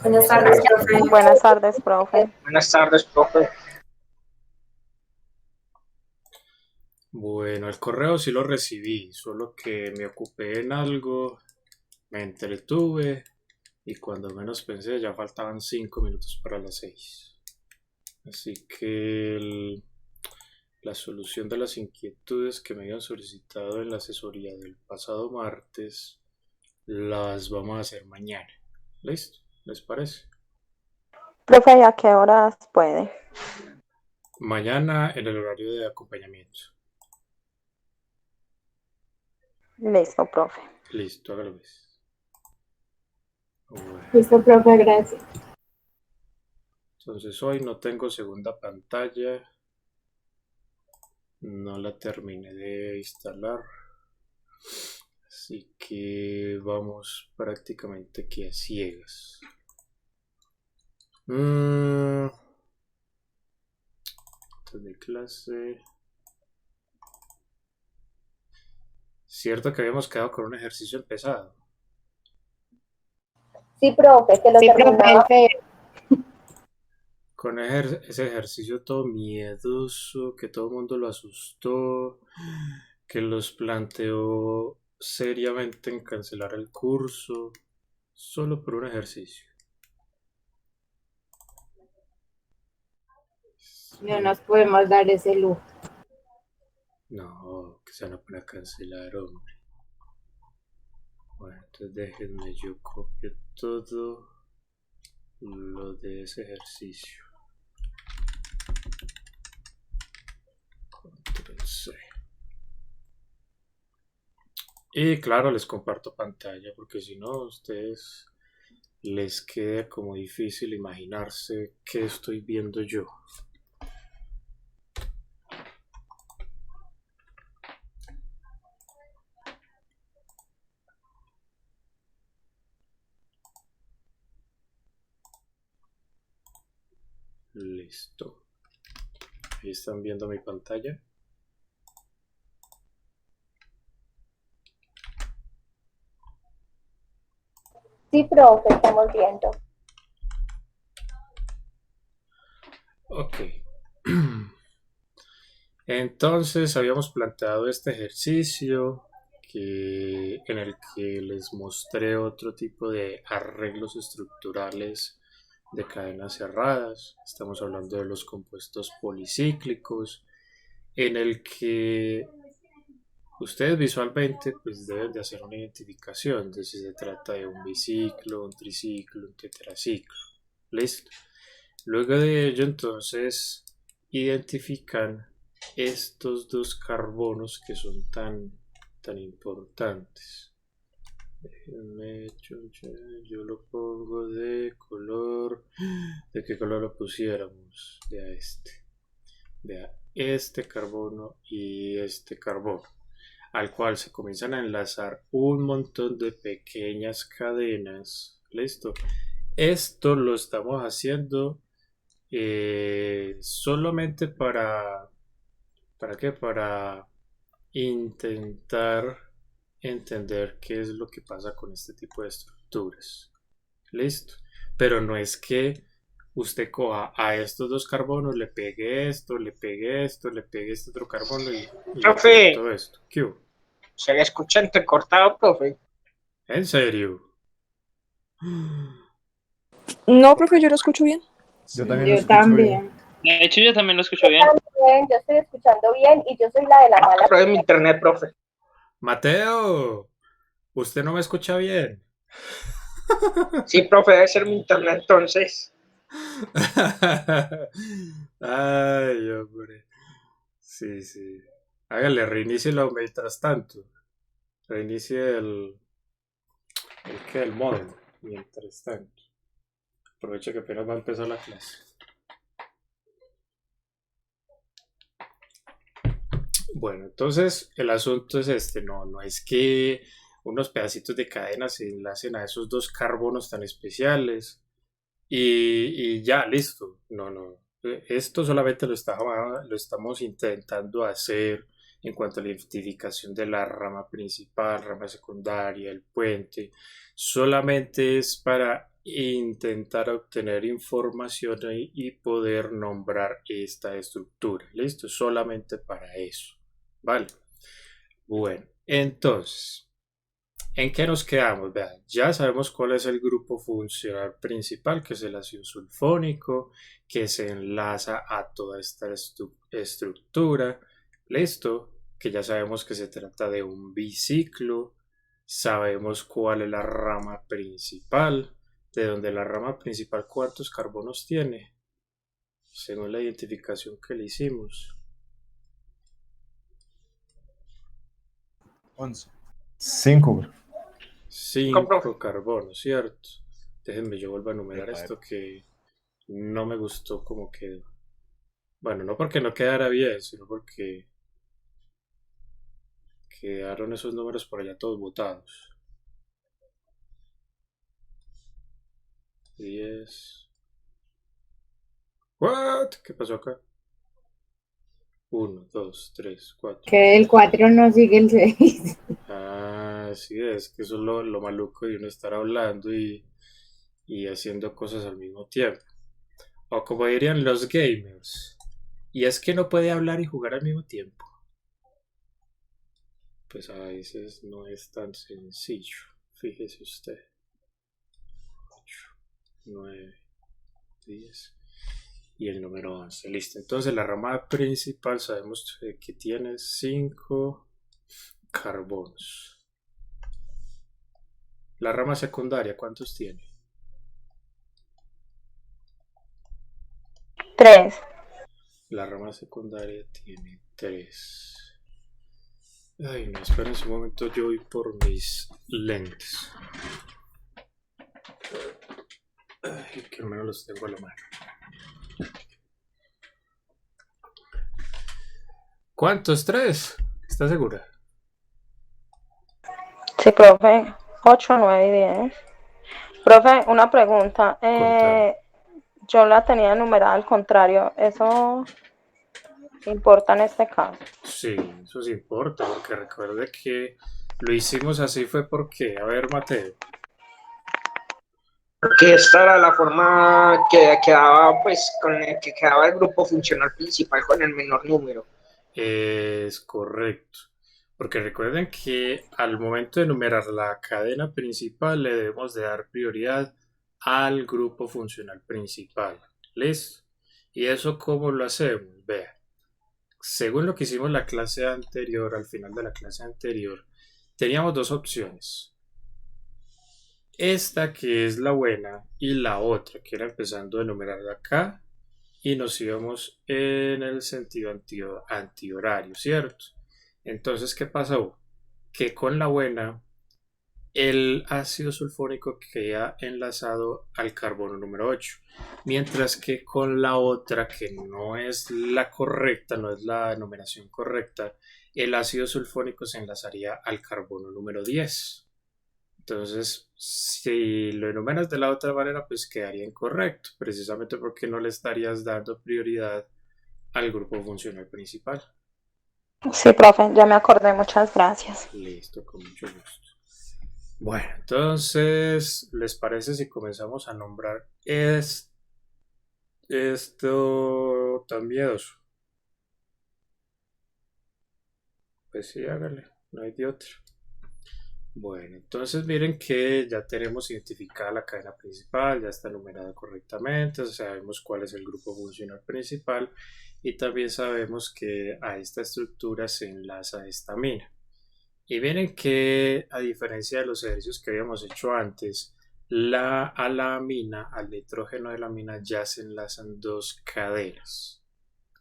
Buenas tardes, profe. Buenas tardes, profe. Buenas tardes, profe. Bueno, el correo sí lo recibí, solo que me ocupé en algo, me entretuve y cuando menos pensé ya faltaban 5 minutos para las 6. Así que la solución de las inquietudes que me habían solicitado en la asesoría del pasado martes las vamos a hacer mañana. ¿Listo? ¿Les parece? Profe, ¿a qué horas puede? Mañana en el horario de acompañamiento. Listo, profe. Listo, hágalo pues. Bueno, Listo, profe, gracias. entonces hoy no tengo segunda pantalla. No la terminé de instalar. Así que vamos prácticamente aquí a ciegas. Antes de clase. Cierto que habíamos quedado con un ejercicio empezado. Sí, profe, que lo terminaba. Con ese ejercicio todo miedoso, que todo el mundo lo asustó, que los planteó seriamente en cancelar el curso, solo por un ejercicio. No nos podemos dar ese lujo. No, que se van a poner a cancelar, hombre. Bueno, entonces déjenme, yo copio todo lo de ese ejercicio. Control C. Y claro, les comparto pantalla porque si no, a ustedes les queda como difícil imaginarse qué estoy viendo yo. Listo. Ahí están viendo mi pantalla. Sí, profe, estamos viendo. Ok. Entonces habíamos planteado este ejercicio en el que les mostré otro tipo de arreglos estructurales de cadenas cerradas. Estamos hablando de los compuestos policíclicos, en el que ustedes visualmente pues deben de hacer una identificación de si se trata de un biciclo, un triciclo, un tetraciclo. ¿Listo? Luego de ello entonces identifican estos dos carbonos que son tan importantes. Déjenme, yo lo pongo de color. ¿De qué color lo pusiéramos? De a este carbono y este carbono, al cual se comienzan a enlazar un montón de pequeñas cadenas. ¿Listo? Esto lo estamos haciendo solamente ¿para qué? Para intentar entender qué es lo que pasa con este tipo de estructuras. ¿Listo? Pero no es que usted coja a estos dos carbonos, le pegue esto, le pegue esto, le pegue este otro carbono y le pegue Profe, todo esto. ¿Qué hubo? se le escucha entrecortado, profe. ¿En serio? No, profe, yo lo escucho bien. Yo también lo Yo escucho bien. también. De hecho, yo también lo escucho bien. También, yo estoy escuchando bien y yo soy la de la mala. Pruebe mi internet, profe. Mateo, ¿usted no me escucha bien? Sí, profe, debe ser mi internet entonces. Ay, hombre. Sí, sí. Hágale, reinícielo mientras tanto. Reinicie el módem mientras tanto. Aproveche que apenas va a empezar la clase. Bueno, entonces el asunto es este, no es que unos pedacitos de cadena se enlacen a esos dos carbonos tan especiales y ya, listo. No. Esto solamente lo estamos intentando hacer en cuanto a la identificación de la rama principal, rama secundaria, el puente. Solamente es para intentar obtener información y poder nombrar esta estructura. ¿Listo? Solamente para eso. ¿Vale? Bueno, entonces, ¿en qué nos quedamos? Vean, ya sabemos cuál es el grupo funcional principal, que es el ácido sulfónico, que se enlaza a toda esta estructura. ¿Listo? Que ya sabemos que se trata de un biciclo. Sabemos cuál es la rama principal. De donde la rama principal, ¿cuántos carbonos tiene? Según la identificación que le hicimos. 11. 5. 5 carbonos, ¿cierto? Déjenme yo vuelvo a enumerar Epa, esto que no me gustó como quedó. Bueno, no porque no quedara bien, sino porque quedaron esos números por allá todos botados. 10. ¿What? ¿Qué pasó acá? 1, 2, 3, 4. Que el 4 no sigue el 6. Ah, sí, es que eso es lo maluco de uno estar hablando y haciendo cosas al mismo tiempo. O como dirían los gamers. Y es que no puede hablar y jugar al mismo tiempo. Pues a veces no es tan sencillo. Fíjese usted. 8, 9, 10. Y el número 11. Listo. Entonces la rama principal sabemos que tiene 5 carbonos. La rama secundaria, ¿cuántos tiene? 3. La rama secundaria tiene 3. Ay, no, esperen un momento, yo voy por mis lentes. Ay, que al menos los tengo a la mano. ¿Cuántos? 3. ¿Estás segura? Sí, profe. 8, 9 y 10. Profe, una pregunta. Contame. Yo la tenía numerada al contrario. ¿Eso importa en este caso? Sí, eso sí importa, porque recuerde que lo hicimos así fue porque, a ver, Mateo. Porque esta era la forma que quedaba, pues, con el que quedaba el grupo funcional principal con el menor número. Es correcto. Porque recuerden que al momento de enumerar la cadena principal le debemos de dar prioridad al grupo funcional principal. ¿Listo? ¿Y eso cómo lo hacemos? Vean. Según lo que hicimos la clase anterior, al final de la clase anterior, teníamos dos opciones. Esta que es la buena y la otra que era empezando a enumerar de acá y nos íbamos en el sentido antihorario, ¿cierto? Entonces, ¿qué pasó? Que con la buena el ácido sulfónico queda enlazado al carbono número 8, mientras que con la otra, que no es la correcta, no es la numeración correcta, el ácido sulfónico se enlazaría al carbono número 10. Entonces, si lo enumeras de la otra manera, pues quedaría incorrecto, precisamente porque no le estarías dando prioridad al grupo funcional principal. Sí, profe, ya me acordé. Muchas gracias. Listo, con mucho gusto. Bueno, entonces, ¿les parece si comenzamos a nombrar esto tan miedoso? Pues sí, hágale, no hay de otra. Bueno, entonces miren que ya tenemos identificada la cadena principal, ya está numerada correctamente, sabemos cuál es el grupo funcional principal y también sabemos que a esta estructura se enlaza esta amina. Y miren que a diferencia de los ejercicios que habíamos hecho antes, a la amina, al nitrógeno de la amina ya se enlazan dos cadenas.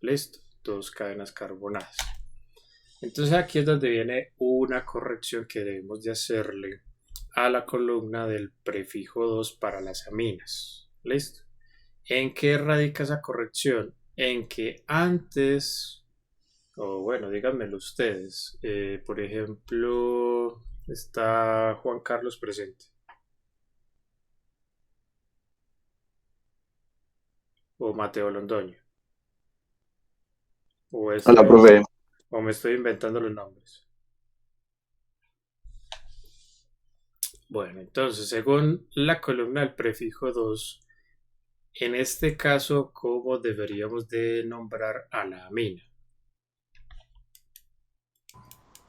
¿Listo? Dos cadenas carbonadas. Entonces aquí es donde viene una corrección que debemos de hacerle a la columna del prefijo 2 para las aminas. ¿Listo? ¿En qué radica esa corrección? En que antes, o bueno, díganmelo ustedes, por ejemplo, está Juan Carlos presente. O Mateo Londoño. Hola, profe. O me estoy inventando los nombres. Bueno, entonces, según la columna del prefijo 2, en este caso, ¿cómo deberíamos de nombrar a la amina?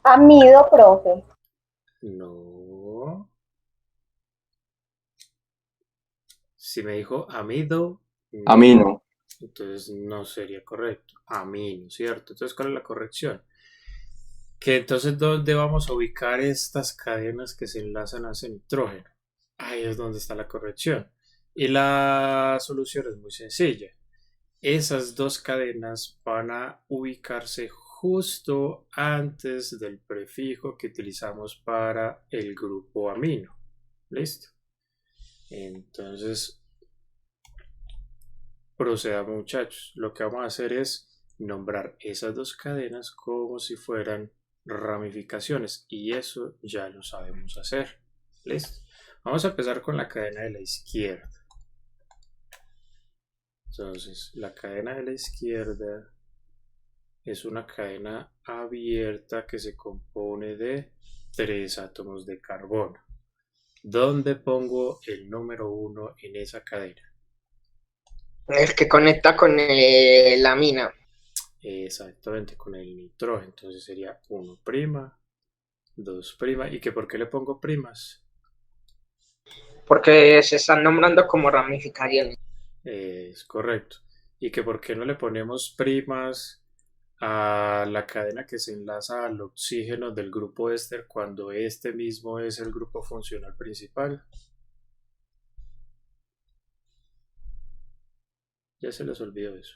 Amido, profe. No. Si me dijo amido, no. Amino. Entonces no sería correcto. Amino, ¿cierto? Entonces, ¿cuál es la corrección? Que entonces, ¿dónde vamos a ubicar estas cadenas que se enlazan a ese nitrógeno? Ahí es donde está la corrección. Y la solución es muy sencilla. Esas dos cadenas van a ubicarse justo antes del prefijo que utilizamos para el grupo amino. ¿Listo? Entonces, procedamos, muchachos. Lo que vamos a hacer es nombrar esas dos cadenas como si fueran ramificaciones, y eso ya lo sabemos hacer. ¿Listo? Vamos a empezar con la cadena de la izquierda. Entonces, la cadena de la izquierda es una cadena abierta que se compone de 3 átomos de carbono. ¿Dónde pongo el número 1 en esa cadena? El que conecta con la mina. Exactamente, con el nitrógeno. Entonces sería 1', 2'. ¿Y que por qué le pongo primas? Porque se están nombrando como ramificaciones. Es correcto. ¿Y que por qué no le ponemos primas a la cadena que se enlaza al oxígeno del grupo éster cuando este mismo es el grupo funcional principal? Ya se les olvidó eso.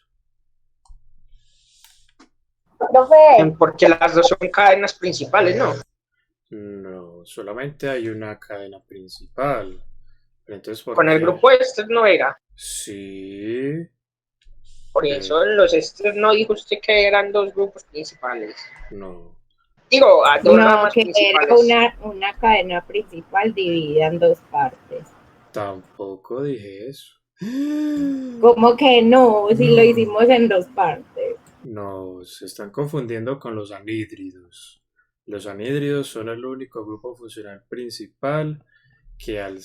Profe, Porque las dos son cadenas principales, ¿no? No, solamente hay una cadena principal. Entonces, ¿por Con el qué? grupo éster no era. Sí. Por eso los éster no dijo usted que eran dos grupos principales. No. Digo, a dos No, ramas que principales. era una cadena principal dividida en dos partes. Tampoco dije eso. ¿Cómo que no? Si lo hicimos en dos partes. No, se están confundiendo con los anhídridos. Los anhídridos son el único grupo funcional principal que el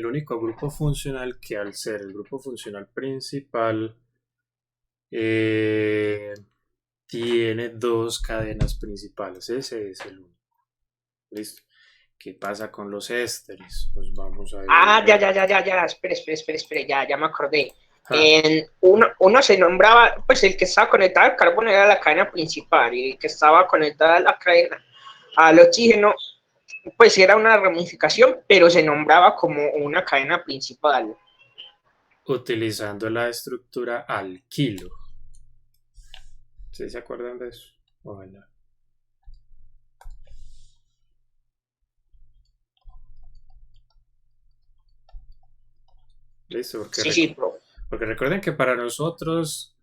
único grupo funcional que al ser el grupo funcional principal tiene dos cadenas principales. Ese es el único. ¿Listo? ¿Qué pasa con los ésteres? Pues vamos a ver. Ya. Espere, ya me acordé. Ah. Uno se nombraba, pues el que estaba conectado al carbono era la cadena principal, y el que estaba conectado a la cadena al oxígeno, pues era una ramificación, pero se nombraba como una cadena principal. Utilizando la estructura alquilo. ¿Sí se acuerdan de eso? Ojalá. Listo, porque recuerden que para nosotros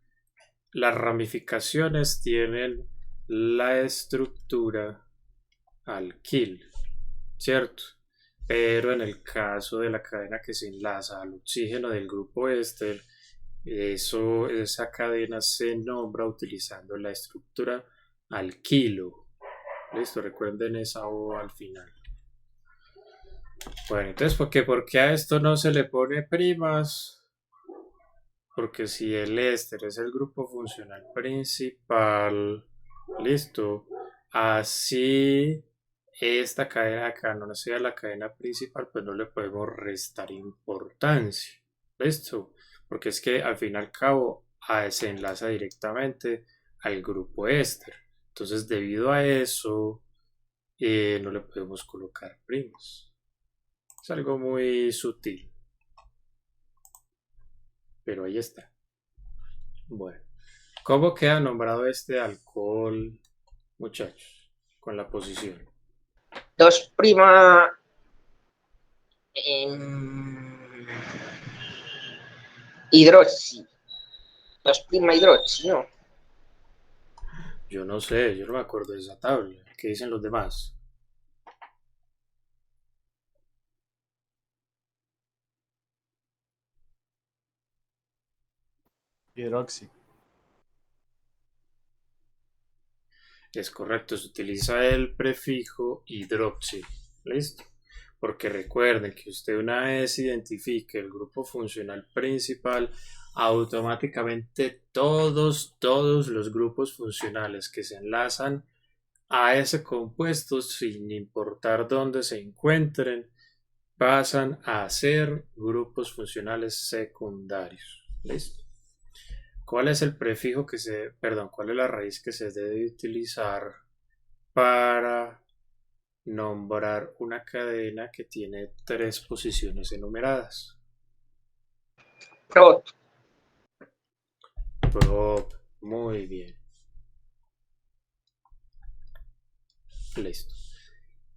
las ramificaciones tienen la estructura alquil, ¿cierto? Pero en el caso de la cadena que se enlaza al oxígeno del grupo éster, esa cadena se nombra utilizando la estructura alquilo. Listo, recuerden esa O al final. Bueno, entonces, ¿por qué a esto no se le pone primas? Porque si el éster es el grupo funcional principal, listo, así esta cadena acá no sea la cadena principal, pues no le podemos restar importancia, listo, porque es que al fin y al cabo se enlaza directamente al grupo éster. Entonces, debido a eso, no le podemos colocar primas. Es algo muy sutil. Pero ahí está. Bueno, ¿cómo queda nombrado este alcohol, muchachos? Con la posición. 2' hidroxi. 2' hidroxi, ¿no? Yo no sé, yo no me acuerdo de esa tabla. ¿Qué dicen los demás? Hidroxi. Es correcto, se utiliza el prefijo hidroxi. ¿Listo? porque recuerden que usted una vez identifique el grupo funcional principal, automáticamente todos los grupos funcionales que se enlazan a ese compuesto, sin importar dónde se encuentren, pasan a ser grupos funcionales secundarios. ¿Listo? ¿Cuál es el prefijo cuál es la raíz que se debe utilizar para nombrar una cadena que tiene 3 posiciones enumeradas? Prot. Prop. Muy bien. Listo.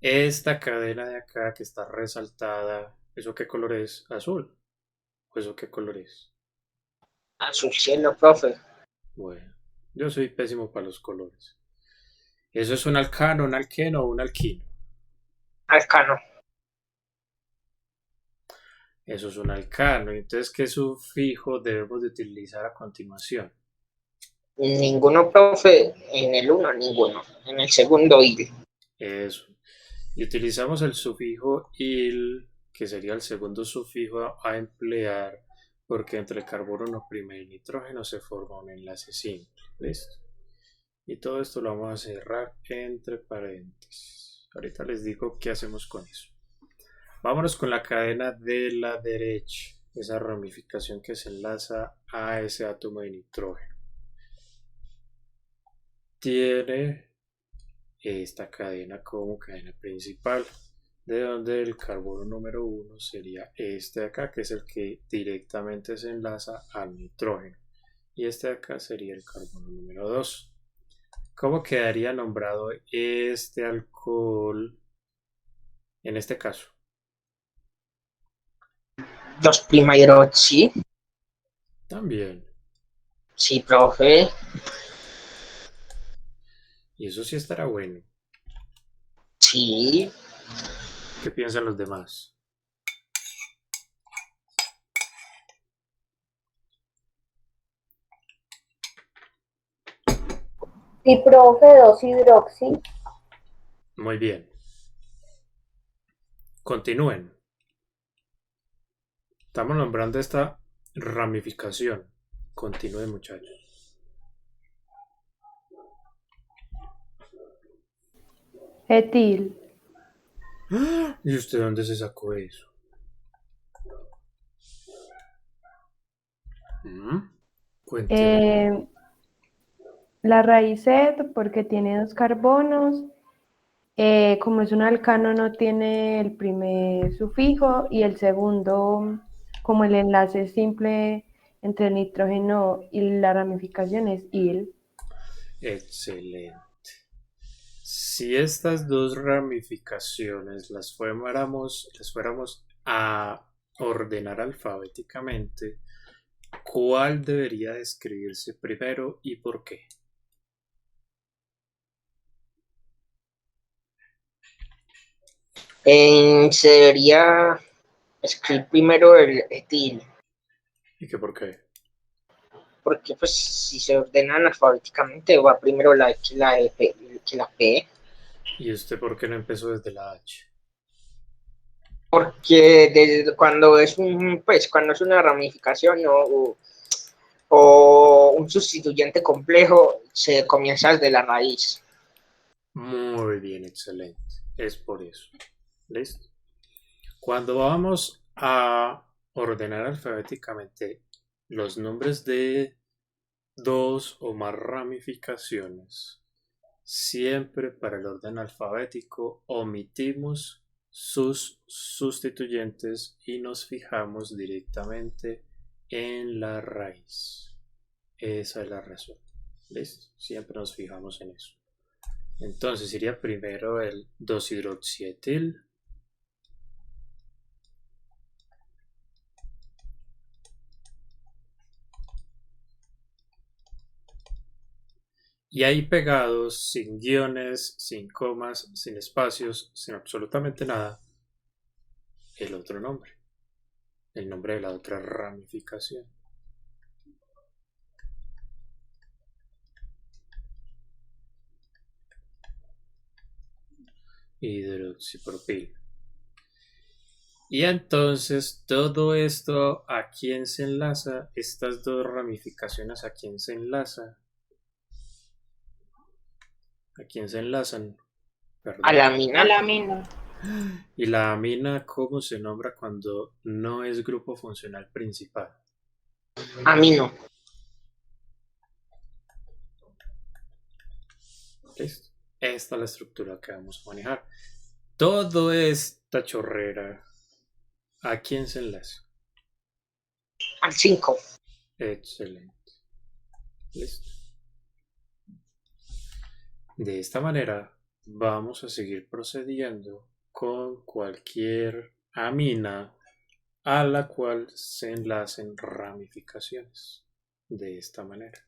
Esta cadena de acá que está resaltada, ¿eso qué color es? ¿Azul? ¿O eso qué color es? Azul cielo, profe. Bueno, yo soy pésimo para los colores. ¿Eso es un alcano, un alqueno o un alquino? Alcano. Eso es un alcano. Entonces, ¿qué sufijo debemos de utilizar a continuación? Ninguno, profe. En el uno, ninguno. En el segundo, il. Eso. Y utilizamos el sufijo il, que sería el segundo sufijo a emplear, porque entre el carbono primero y el nitrógeno se forma un enlace simple. ¿Listo? Y todo esto lo vamos a cerrar entre paréntesis. Ahorita les digo qué hacemos con eso. Vámonos con la cadena de la derecha, esa ramificación que se enlaza a ese átomo de nitrógeno. Tiene esta cadena como cadena principal, de donde el carbono número 1 sería este de acá, que es el que directamente se enlaza al nitrógeno, y este de acá sería el carbono número 2. ¿Cómo quedaría nombrado este alcohol en este caso? 2'-hidroxi. También. Sí, profe. Y eso sí estará bueno. Sí. ¿Qué piensan los demás? Sí, profe, 2-hidroxi. Muy bien. Continúen. Estamos nombrando esta ramificación. Continúen, muchachos. Etil. ¿Y usted dónde se sacó eso? Cuénteme. La raíz et porque tiene 2 carbonos. Como es un alcano no tiene el primer sufijo y el segundo, como el enlace es simple entre el nitrógeno y la ramificación es il. Excelente. Si estas dos ramificaciones las fuéramos a ordenar alfabéticamente, ¿cuál debería escribirse primero y por qué? Se debería escribir primero el etil. ¿Y qué por qué? Porque pues si se ordenan alfabéticamente va primero la X, la F, que la P. ¿Y usted por qué no empezó desde la H? Porque cuando es cuando es una ramificación o un sustituyente complejo, se comienza desde la raíz. Muy bien, excelente. Es por eso. ¿Listo? Cuando vamos a ordenar alfabéticamente los nombres de 2 o más ramificaciones, siempre para el orden alfabético omitimos sus sustituyentes y nos fijamos directamente en la raíz. Esa es la razón. ¿Listo? Siempre nos fijamos en eso. Entonces iría primero el 2-hidroxietil. Y ahí pegados, sin guiones, sin comas, sin espacios, sin absolutamente nada, el otro nombre. El nombre de la otra ramificación. Hidroxipropil. Y entonces todo esto, ¿a quién se enlaza? Estas dos ramificaciones, ¿a quién se enlaza? ¿A quién se enlazan? Perdón. A la mina. A la mina. ¿Y la amina cómo se nombra cuando no es grupo funcional principal? Amino. ¿Listo? Esta es la estructura que vamos a manejar. Toda esta chorrera, ¿a quién se enlaza? Al 5. Excelente. Listo. De esta manera vamos a seguir procediendo con cualquier amina a la cual se enlacen ramificaciones. De esta manera.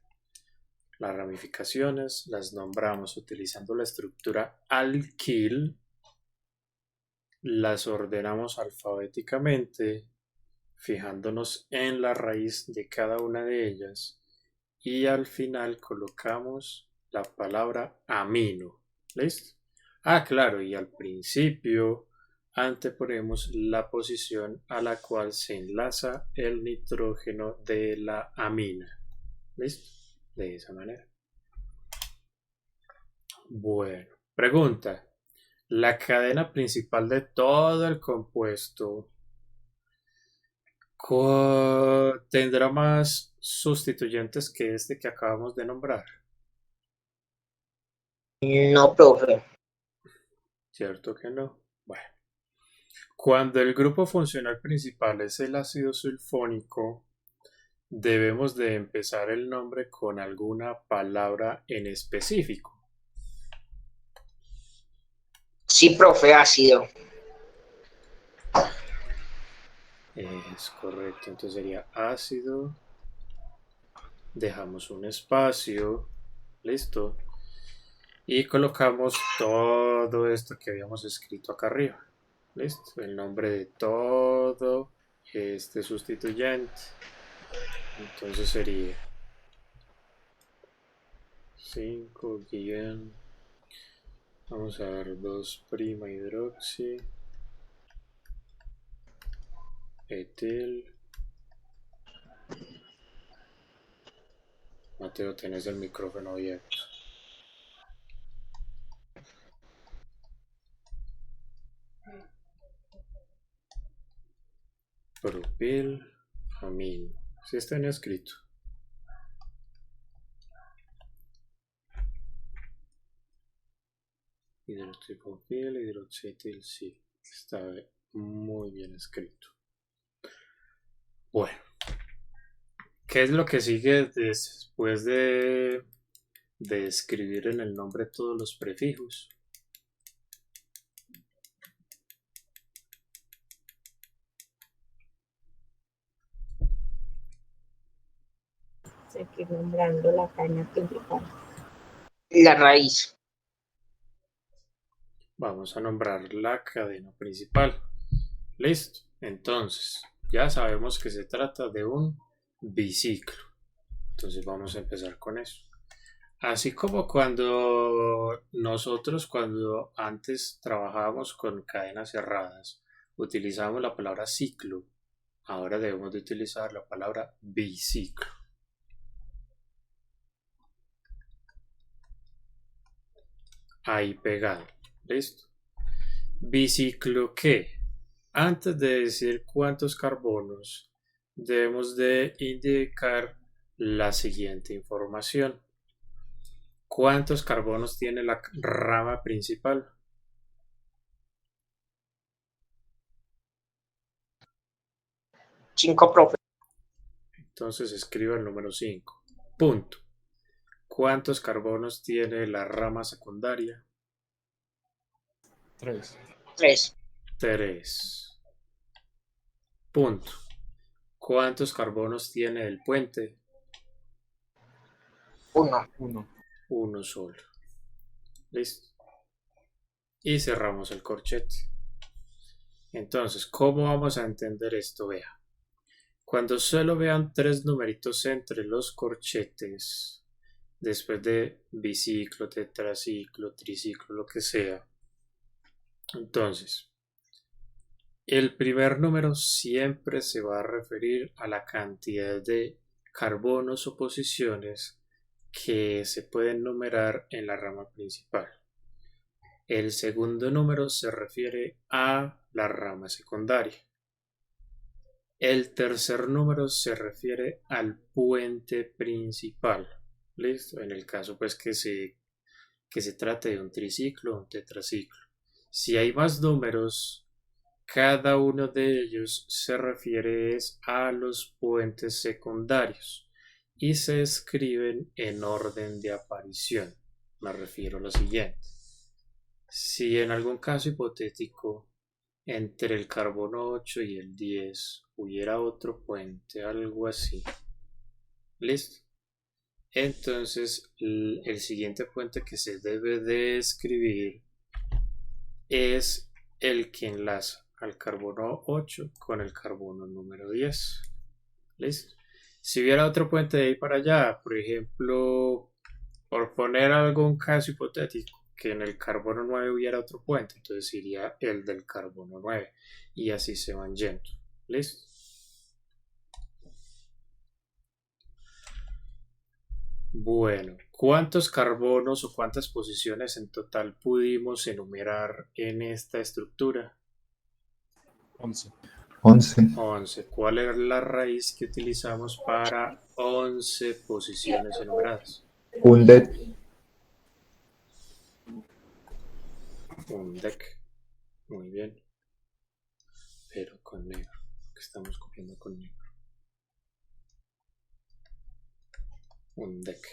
Las ramificaciones las nombramos utilizando la estructura alquil, las ordenamos alfabéticamente, fijándonos en la raíz de cada una de ellas y al final colocamos la palabra amino. ¿Listo? Ah, claro, y al principio anteponemos la posición a la cual se enlaza el nitrógeno de la amina. ¿Listo? De esa manera. Bueno, pregunta. La cadena principal de todo el compuesto tendrá más sustituyentes que este que acabamos de nombrar. No, profe. ¿Cierto que no? Bueno. Cuando el grupo funcional principal es el ácido sulfónico, debemos de empezar el nombre con alguna palabra en específico. Sí, profe, ácido. Es correcto, entonces sería ácido. Dejamos un espacio. Listo. Y colocamos todo esto que habíamos escrito acá arriba. Listo. El nombre de todo este sustituyente. Entonces sería 5 guión. Vamos a ver 2' hidroxi. Etil. Mateo, tenés el micrófono abierto. Propil, amino. Si está en escrito. Hidroxipropil, hidroxietil, sí. Está muy bien escrito. Bueno. ¿Qué es lo que sigue después de escribir en el nombre todos los prefijos? Seguir nombrando la cadena principal. La raíz. Vamos a nombrar la cadena principal. Listo. Entonces, ya sabemos que se trata de un biciclo. Entonces vamos a empezar con eso. Así como cuando antes trabajábamos con cadenas cerradas, utilizamos la palabra ciclo, ahora debemos de utilizar la palabra biciclo. Ahí pegado. ¿Listo? ¿Biciclo qué? Antes de decir cuántos carbonos, debemos de indicar la siguiente información. ¿Cuántos carbonos tiene la rama principal? 5, profe. Entonces escriba el número 5. Punto. ¿Cuántos carbonos tiene la rama secundaria? 3. 3. 3. Punto. ¿Cuántos carbonos tiene el puente? 1. 1. Uno solo. Listo. Y cerramos el corchete. Entonces, ¿cómo vamos a entender esto? Vea. Cuando solo vean 3 numeritos entre los corchetes, después de biciclo, tetraciclo, triciclo, lo que sea. Entonces, El primer número siempre se va a referir a la cantidad de carbonos o posiciones que se pueden numerar en la rama principal. El segundo número se refiere a la rama secundaria. El tercer número se refiere al puente principal. ¿Listo? En el caso pues que se trate de un triciclo o un tetraciclo. Si hay más números, cada uno de ellos se refiere a los puentes secundarios y se escriben en orden de aparición. Me refiero a lo siguiente. Si en algún caso hipotético entre el carbono 8 y el 10 hubiera otro puente, algo así. ¿Listo? Entonces el siguiente puente que se debe de escribir es el que enlaza al carbono 8 con el carbono número 10. ¿Listo? Si hubiera otro puente de ahí para allá, por ejemplo, por poner algún caso hipotético, que en el carbono 9 hubiera otro puente, entonces iría el del carbono 9 y así se van yendo. ¿Listo? Bueno, ¿cuántos carbonos o cuántas posiciones en total pudimos enumerar en esta estructura? 11. 11. ¿Cuál es la raíz que utilizamos para 11 posiciones enumeradas? Un det. Un dec. Muy bien. Pero con negro, que estamos copiando con negro. Un dec.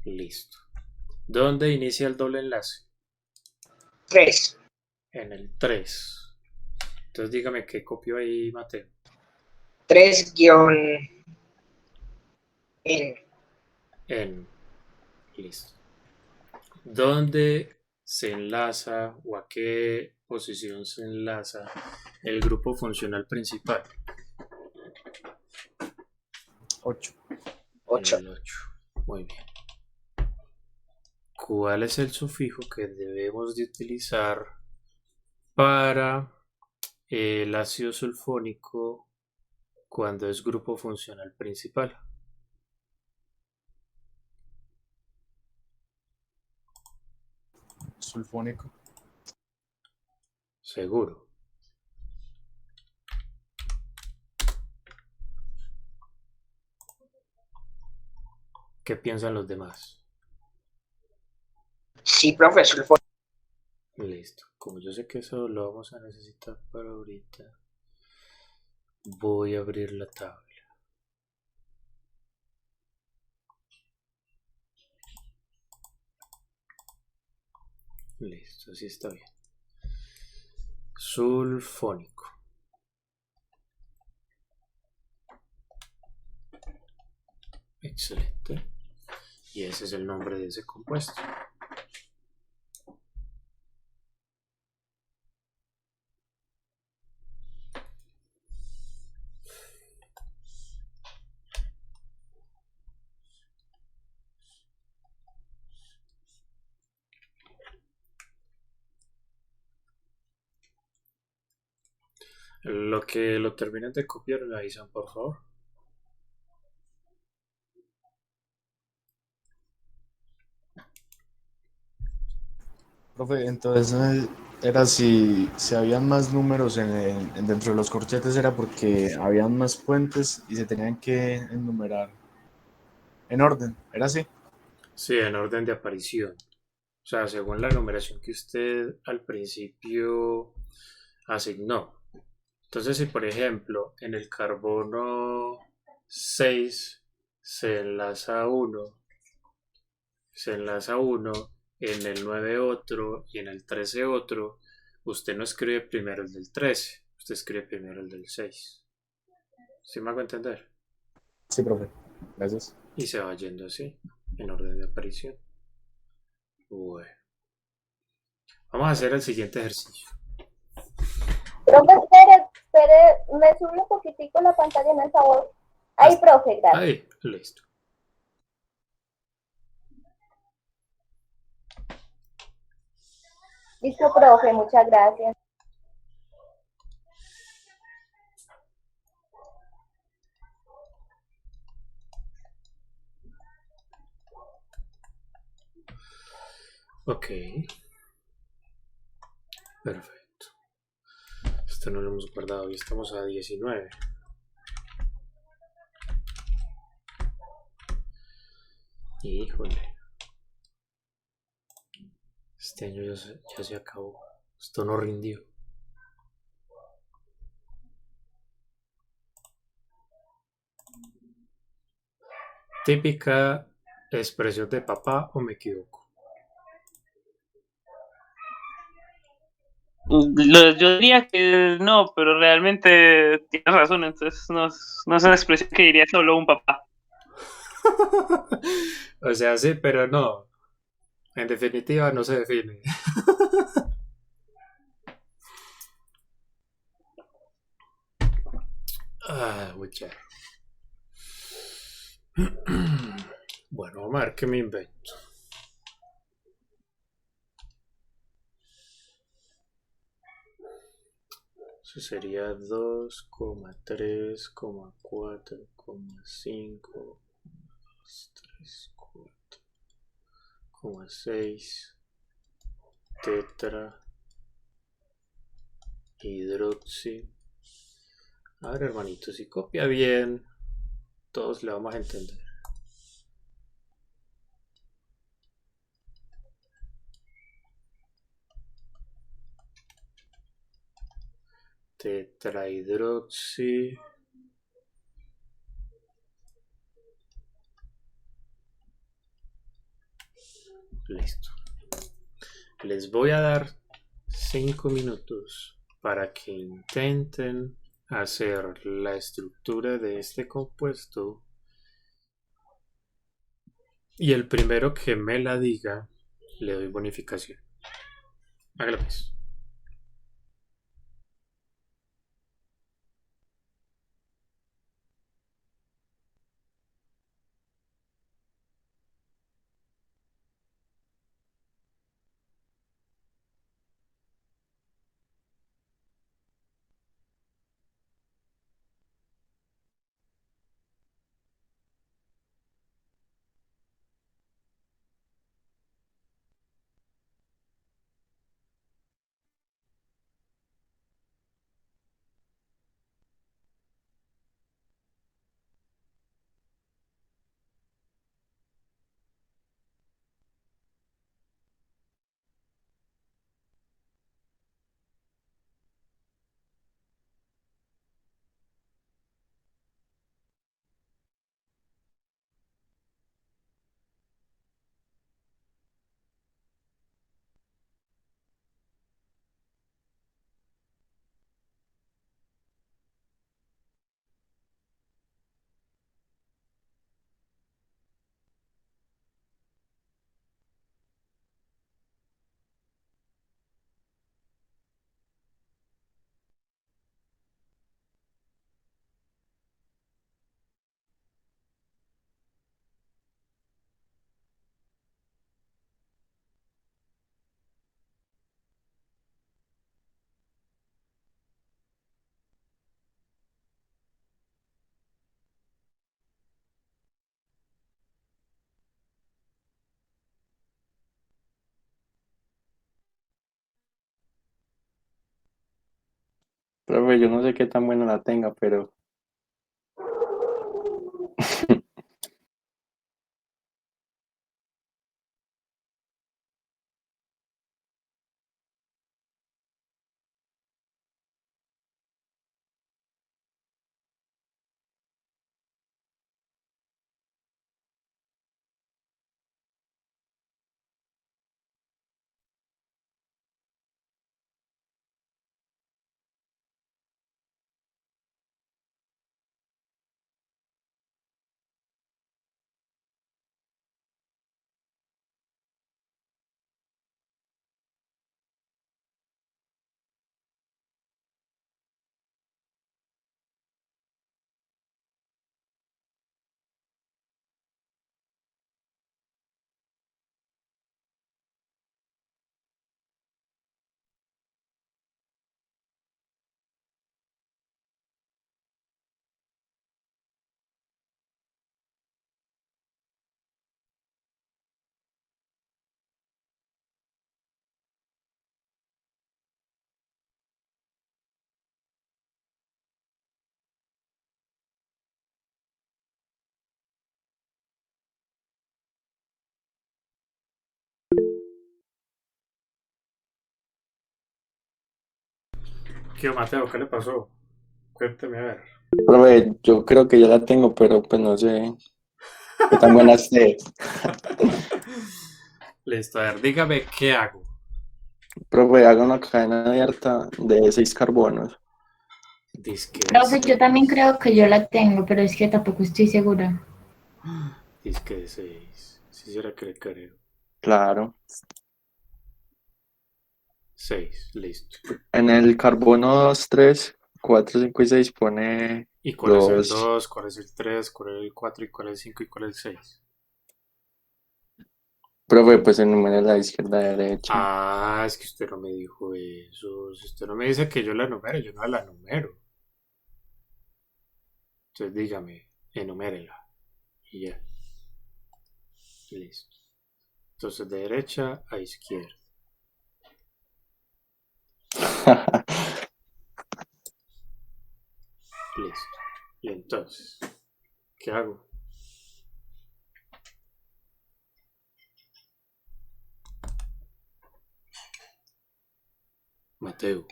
Listo. ¿Dónde inicia el doble enlace? 3. En el 3. Entonces dígame qué copió ahí, Mateo. 3-N. En. Listo. ¿Dónde se enlaza o a qué posición se enlaza el grupo funcional principal? 8. 8. En el 8. Muy bien. ¿Cuál es el sufijo que debemos de utilizar para el ácido sulfónico cuando es grupo funcional principal? Sulfónico. Seguro. ¿Qué piensan los demás? Sí, profe, sulfónico. Listo. Como yo sé que eso lo vamos a necesitar para ahorita, voy a abrir la tabla. Listo, así está bien. Sulfónico. Excelente. Y ese es el nombre de ese compuesto. Lo que lo terminen de copiar me avisan, por favor. Profe, entonces era si habían más números dentro de los corchetes era porque habían más puentes y se tenían que enumerar en orden, ¿era así? Sí, en orden de aparición. O sea, según la numeración que usted al principio asignó. Entonces, si por ejemplo en el carbono 6 se enlaza uno, en el 9 otro y en el 13 otro, usted no escribe primero el del 13, usted escribe primero el del 6. ¿Sí me hago entender? Sí, profe. Gracias. Y se va yendo así, en orden de aparición. Bueno. Vamos a hacer el siguiente ejercicio. Profe, espere, me sube un poquitico la pantalla, en el favor. Ahí, profe, gracias. Ahí, listo. Listo, profe, muchas gracias. Ok, perfecto. Esto no lo hemos guardado y estamos a 19. Híjole, este año ya se acabó. Esto no rindió. Típica expresión de papá o me equivoco. Yo diría que no, pero realmente tienes razón, entonces no es una expresión que diría solo un papá. O sea, sí, pero no. En definitiva, no se define. Mucha. Bueno, vamos a ver qué me invento. Eso sería 2,3,4,5, 3, 4,6 tetra hidroxi. A ver, hermanito, si copia bien, todos le vamos a entender. Tetrahidroxi. Listo. Les voy a dar 5 minutos para que intenten hacer la estructura de este compuesto y el primero que me la diga le doy bonificación. Hágalo pues. Profe, yo no sé qué tan buena la tenga, pero ¿Qué, Mateo? ¿Qué le pasó? Cuénteme a ver. Profe, yo creo que ya la tengo, pero pues no sé qué tan buena esté. Listo, a ver, dígame qué hago. Profe, haga una cadena abierta de 6 carbonos. Disque de Profe, yo también 6. creo que yo la tengo, pero es que tampoco estoy segura. Disque de 6. Si será que le creo. Claro. 6, listo. En el carbono 2, 3, 4, 5 y 6 pone ¿Y cuál es el 2. 2? ¿Cuál es el 3? ¿Cuál es el 4? ¿Y cuál es el 5? ¿Y cuál es el 6? Profe, pues el número de la izquierda a derecha. Ah, es que usted no me dijo eso. Si usted no me dice que yo la numero, yo no la numero. Entonces dígame, enumérela. Y ya. Listo. Entonces de derecha a izquierda. Listo. Y entonces, ¿qué hago? Mateo,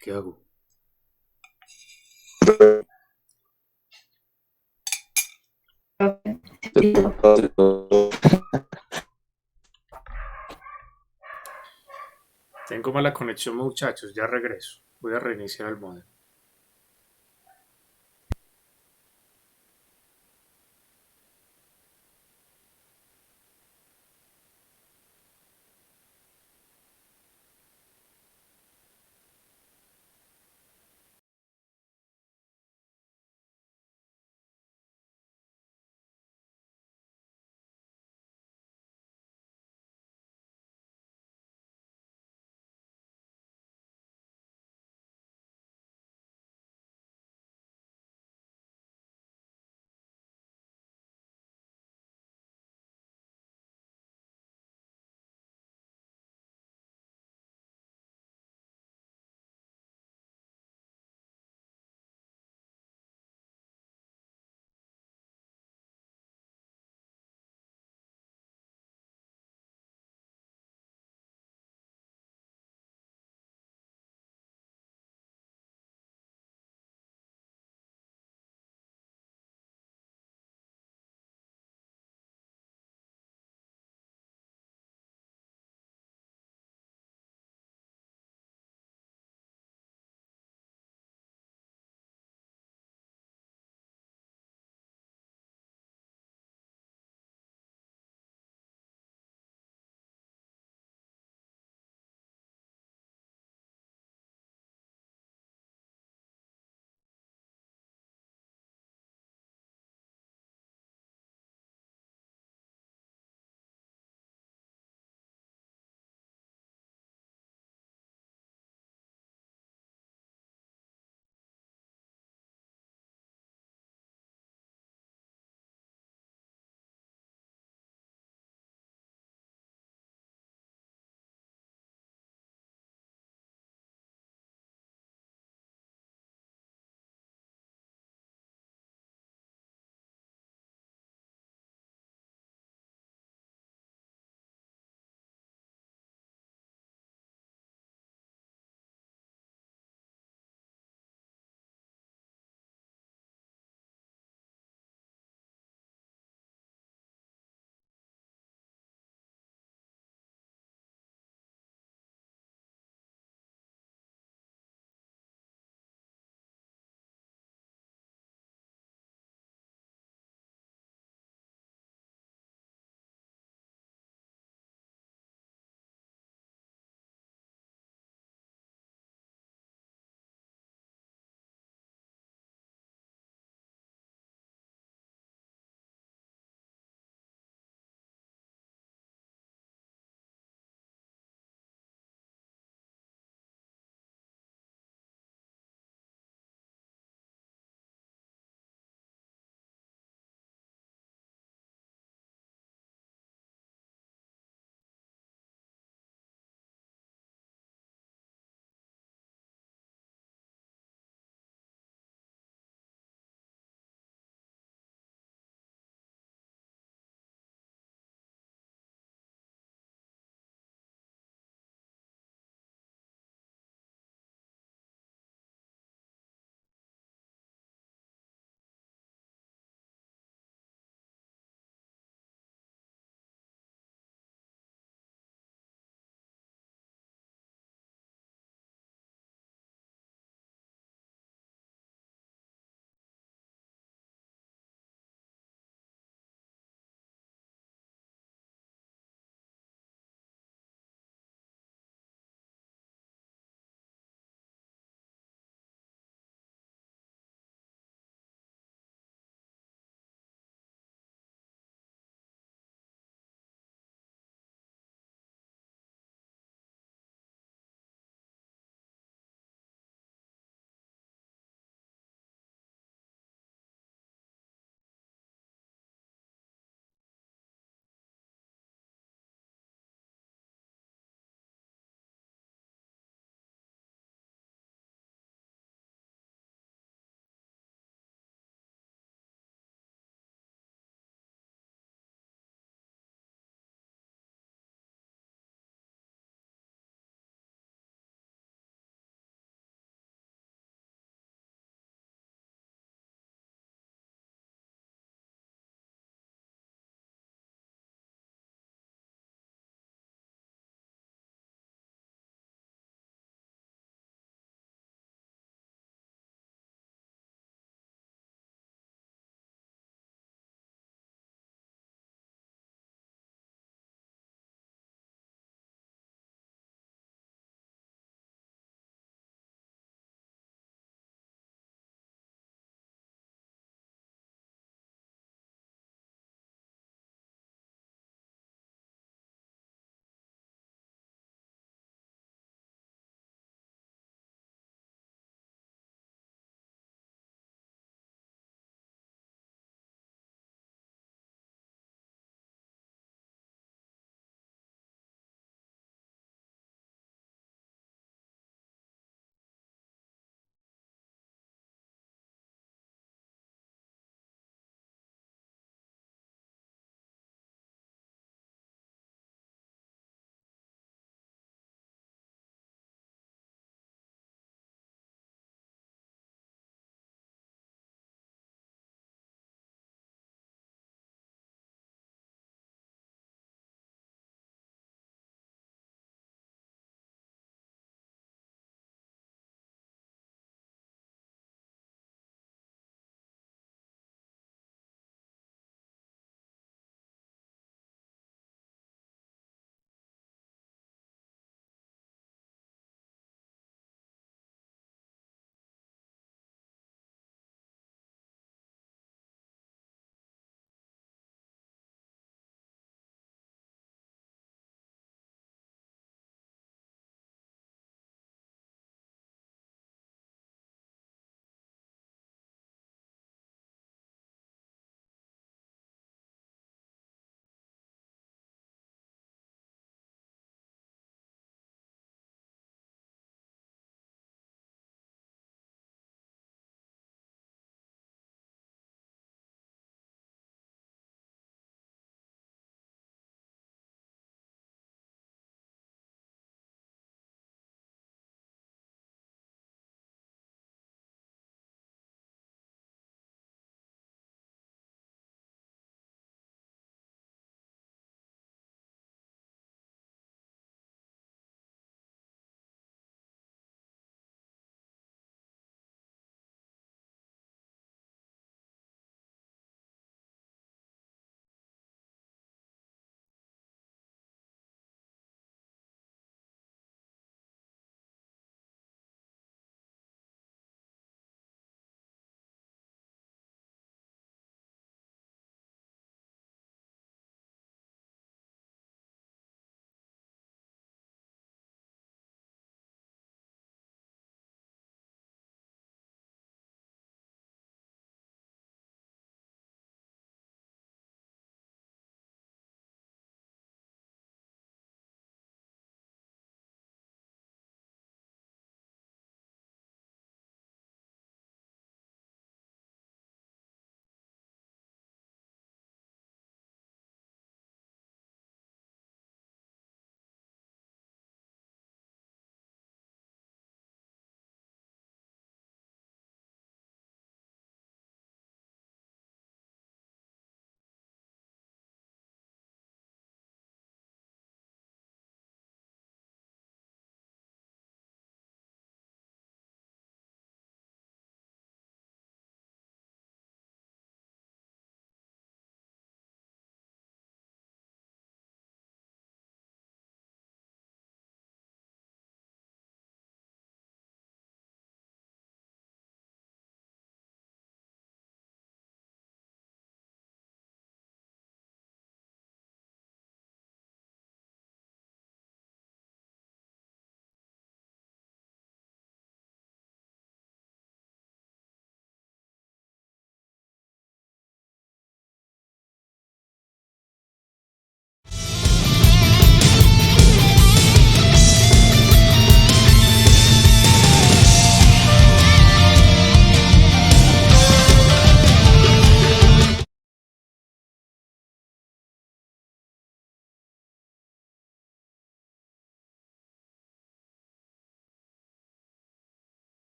¿qué hago? Tengo mala conexión, muchachos. Ya regreso. Voy a reiniciar el modem.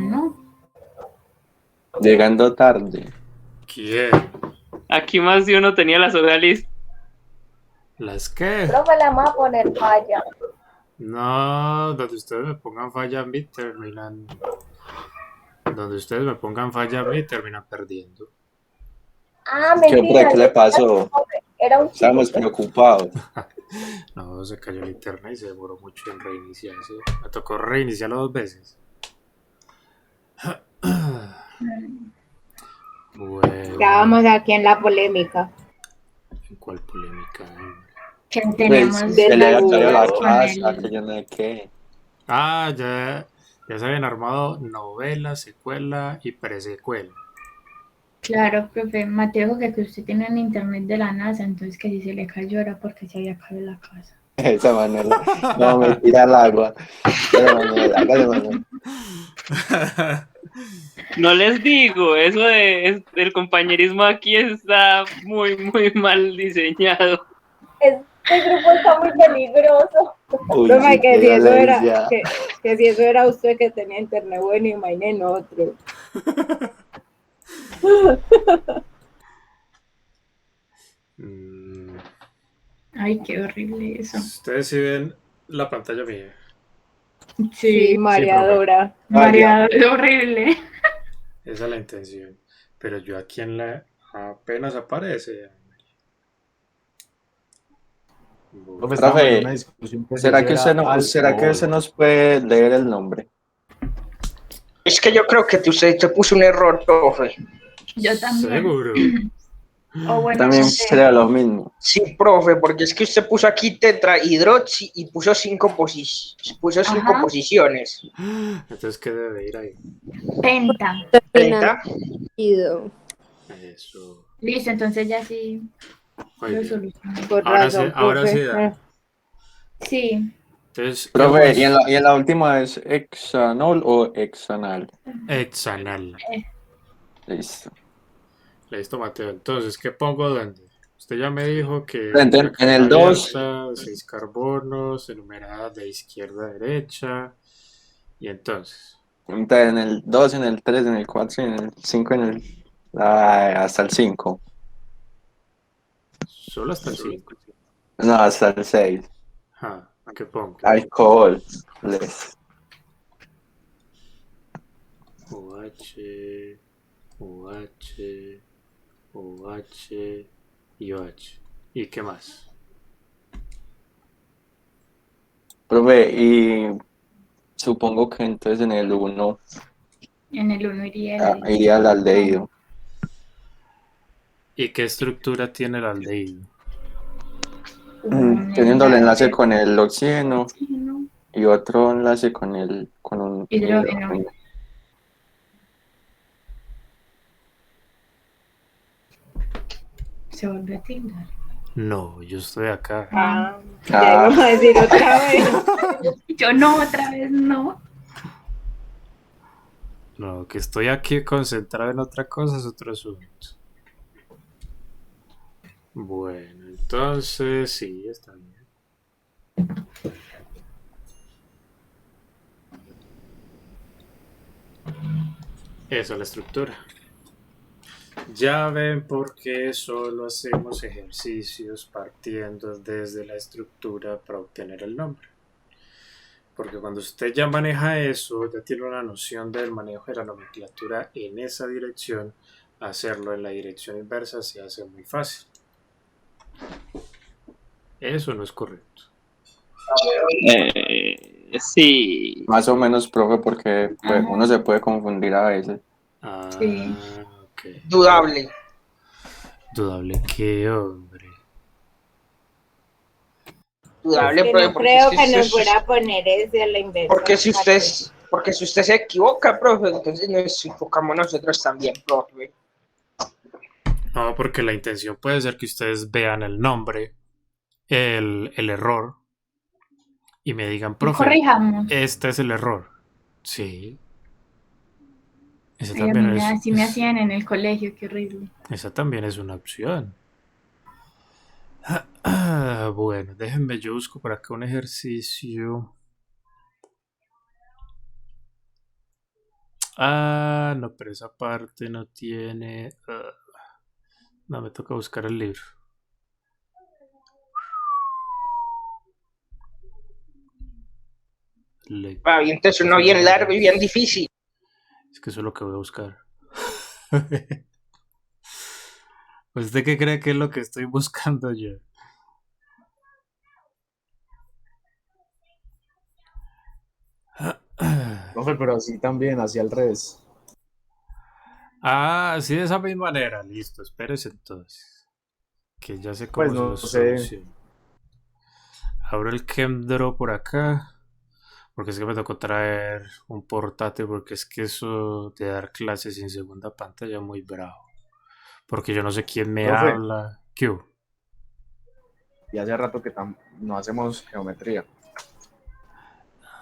¿no? Llegando tarde. ¿Quién? Aquí más de uno tenía la soga lista. ¿Las qué? Profe, le vamos a poner falla. No, donde ustedes me pongan falla a mí terminan. Donde ustedes me pongan falla a mí terminan perdiendo. Ah, ¿Qué, hombre, mentira. qué le pasó? Era un chico. Estamos preocupados. No, se cayó el internet y se demoró mucho en reiniciarse. Me tocó reiniciarlo 2 veces. Bueno, Estábamos aquí en la polémica. ¿en cuál polémica? Que Pues, tenemos que le haya caído la con casa, el- que yo no sé qué. Ah, ya se habían armado novela, secuela y presecuela. Claro, profe, Mateo dijo que usted tiene un internet de la NASA, entonces que si se le cayó era porque se había caído la casa. Esa Manuela. No, me tira al agua. Dale, Manuela, hágale, Manuela. No les digo, el compañerismo aquí está muy, muy mal diseñado. Este grupo está muy peligroso. Uy, Profe, sí, que qué si eso era, violencia. que si eso era usted que tenía internet bueno y Maine otro. Mm, Ay, qué horrible eso. Ustedes sí ven la pantalla mía. Sí, mareadora. Mareado, es horrible. Esa es la intención. Pero yo aquí en la apenas aparece. Bueno. Profe, estamos en Profe, una discusión que ¿será si que era usted no, alto será que o usted alto? nos puede leer el nombre? Es que yo creo que usted te puso un error, profe. Yo también. Seguro. O bueno, También no sé. creo lo mismo. Sí, profe, porque es que usted puso aquí tetrahidroxi y puso cinco Ajá. posiciones. Entonces, ¿qué debe ir ahí? Penta. 30. Eso. Listo, entonces ya sí Muy lo bien. solucioné. Por Ahora razón, sí, ahora profe. sí da. Sí, Entonces, Profe, ¿y hemos en la última es hexanol o hexanal? hexanal. Listo. Listo, Mateo. Entonces, ¿qué pongo dónde? Usted ya me dijo que En, una en el cadena 2, abierta, 6 carbonos, enumerada de izquierda a derecha. Y entonces, en el 2, en el 3, en el 4, en el 5, hasta el 5. solo hasta el 5. No, hasta el 6. ¿Qué pongo? Alcohol. Les. OH, OH, OH y OH. ¿Y qué más? Profe, y supongo que entonces en el 1 en el 1 iría el iría al aldehído. ¿Y qué estructura tiene el aldehído? Teniendo el enlace con el oxígeno oxígeno, y otro enlace con un hidrógeno. hidrógeno. Se vuelve a tildar. No, yo estoy acá. Ya íbamos a decir otra vez. Yo no, otra vez no. No, que estoy aquí concentrado en otra cosa es otro asunto. Bueno, entonces sí, está bien. Eso es la estructura. Ya ven por qué solo hacemos ejercicios partiendo desde la estructura para obtener el nombre. Porque cuando usted ya maneja eso, ya tiene una noción del manejo de la nomenclatura en esa dirección, hacerlo en la dirección inversa se hace muy fácil. Eso no es correcto. Sí. Más o menos, profe, porque pues, uno se puede confundir a veces. Sí. Ok. Dudable. Dudable que, hombre. Dudable, Que profe, no porque creo es que usted- nos fuera a poner ese a la inversa. porque si usted se equivoca, profe, entonces nos enfocamos nosotros también, profe. No, porque la intención puede ser que ustedes vean el nombre, el error, y me digan, Y profe, corrijamos. este es el error. Sí. Esa Ay, a también mí es, así me hacían en el colegio, qué horrible. esa también es una opción. Bueno, déjenme, yo busco por acá un ejercicio. Ah, no, pero esa parte no tiene. No, me toca buscar el libro. Y entonces uno bien largo y bien difícil. Es que eso es lo que voy a buscar. ¿Usted qué cree que es lo que estoy buscando yo? Profe, pero así también, así al revés. Ah, sí, de esa misma manera. Listo, espérese entonces. Que ya sé cómo Pues se lo no sé. soluciona. Abro el ChemDraw por acá. Porque es que me tocó traer un portátil. Porque es que eso de dar clases sin segunda pantalla es muy bravo. Porque yo no sé quién me Profe, habla. ¿Qué hubo? y hace rato que no hacemos geometría.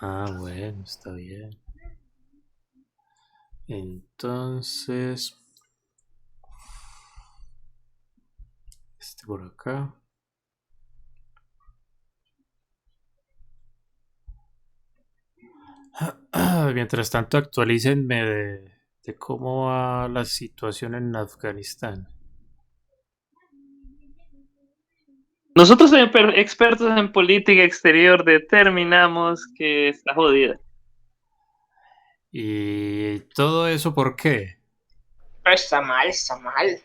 Ah, bueno, está bien. Entonces, este por acá. Mientras tanto, actualícenme de cómo va la situación en Afganistán. Nosotros, expertos en política exterior, determinamos que está jodida. ¿Y todo eso por qué? Pero está mal, está mal.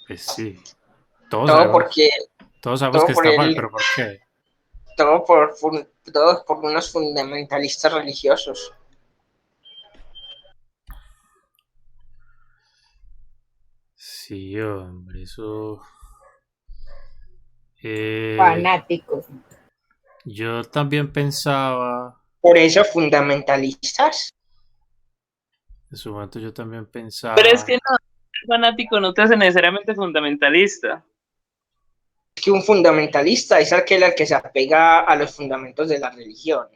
Pues sí, todos Todo sabemos, porque, todos sabemos que todo por está mal, el, pero ¿por qué? todo por unos fundamentalistas religiosos. Sí, hombre, eso... Eh, Fanáticos. yo también pensaba, Por eso fundamentalistas. en su momento yo también Pero es que pensaba, no, ser fanático no te hace necesariamente fundamentalista. Que un fundamentalista es aquel al que se apega a los fundamentos de la religión.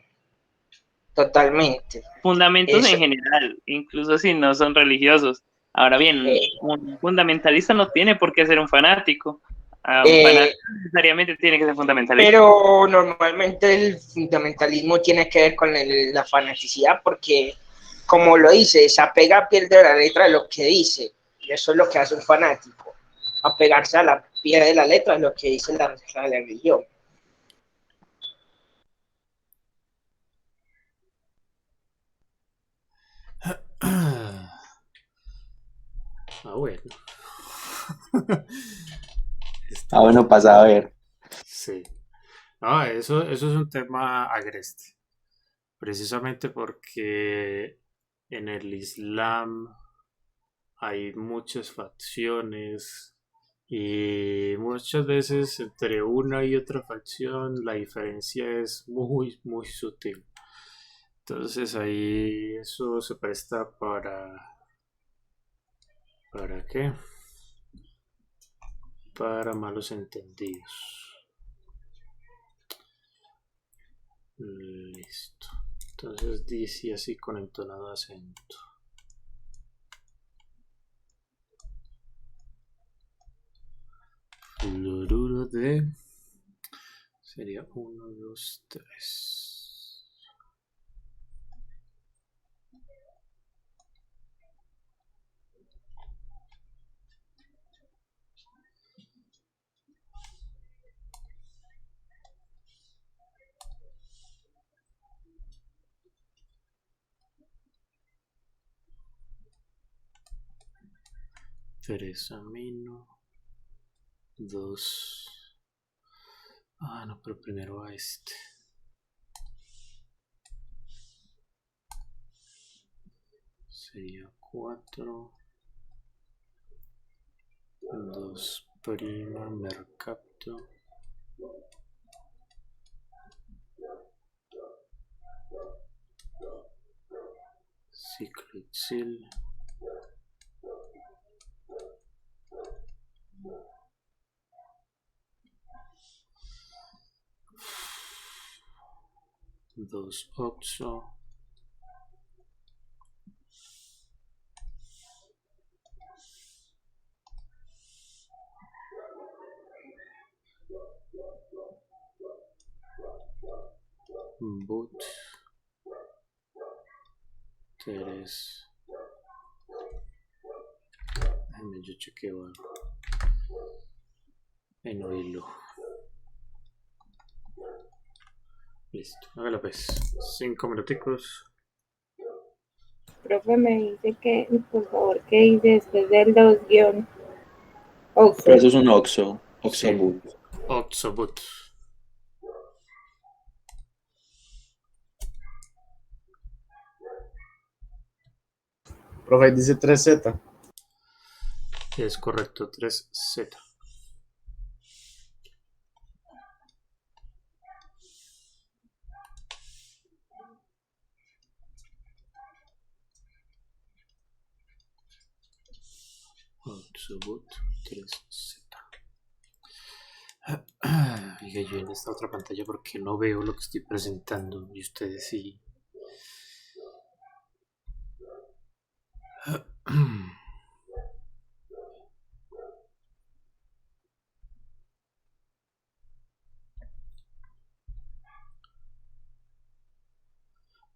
Totalmente. Fundamentos Eso, en general, incluso si no son religiosos. Ahora bien, eh, un fundamentalista no tiene por qué ser un fanático. Un eh, fanático necesariamente tiene que ser fundamentalista. pero normalmente el fundamentalismo tiene que ver con la fanaticidad porque, como lo dice, se apega a pie de la letra de lo que dice. Y eso es lo que hace un fanático. Apegarse a la pie de la letra de lo que dice la religión. bueno. Ah, bueno, pasa a ver. Sí. No, eso es un tema agreste. Precisamente porque en el Islam hay muchas facciones y muchas veces entre una y otra facción la diferencia es muy, muy sutil. Entonces ahí eso se presta ¿para qué? Para malos entendidos. Listo. Entonces dice así con entonado acento. Fluoruro de... Sería 1, 2, 3. Tres amino. 2. Ah, no, pero primero a este. Sería 4. 2 prima mercapto. Cicloxil. Dos oxo. But 3. Déjame, yo chequeo algo. En oírlo. Listo, hágalo pues. 5 minuticos. Profe, me dice que, por favor, que dice después del 2 guión. Pero eso es un Oxo. Oxoboot. Sí. Oxoboot. Profe, dice 3Z. Es correcto, 3Z. Oxoboot 3Z. Oiga, yo en esta otra pantalla porque no veo lo que estoy presentando y ustedes sí.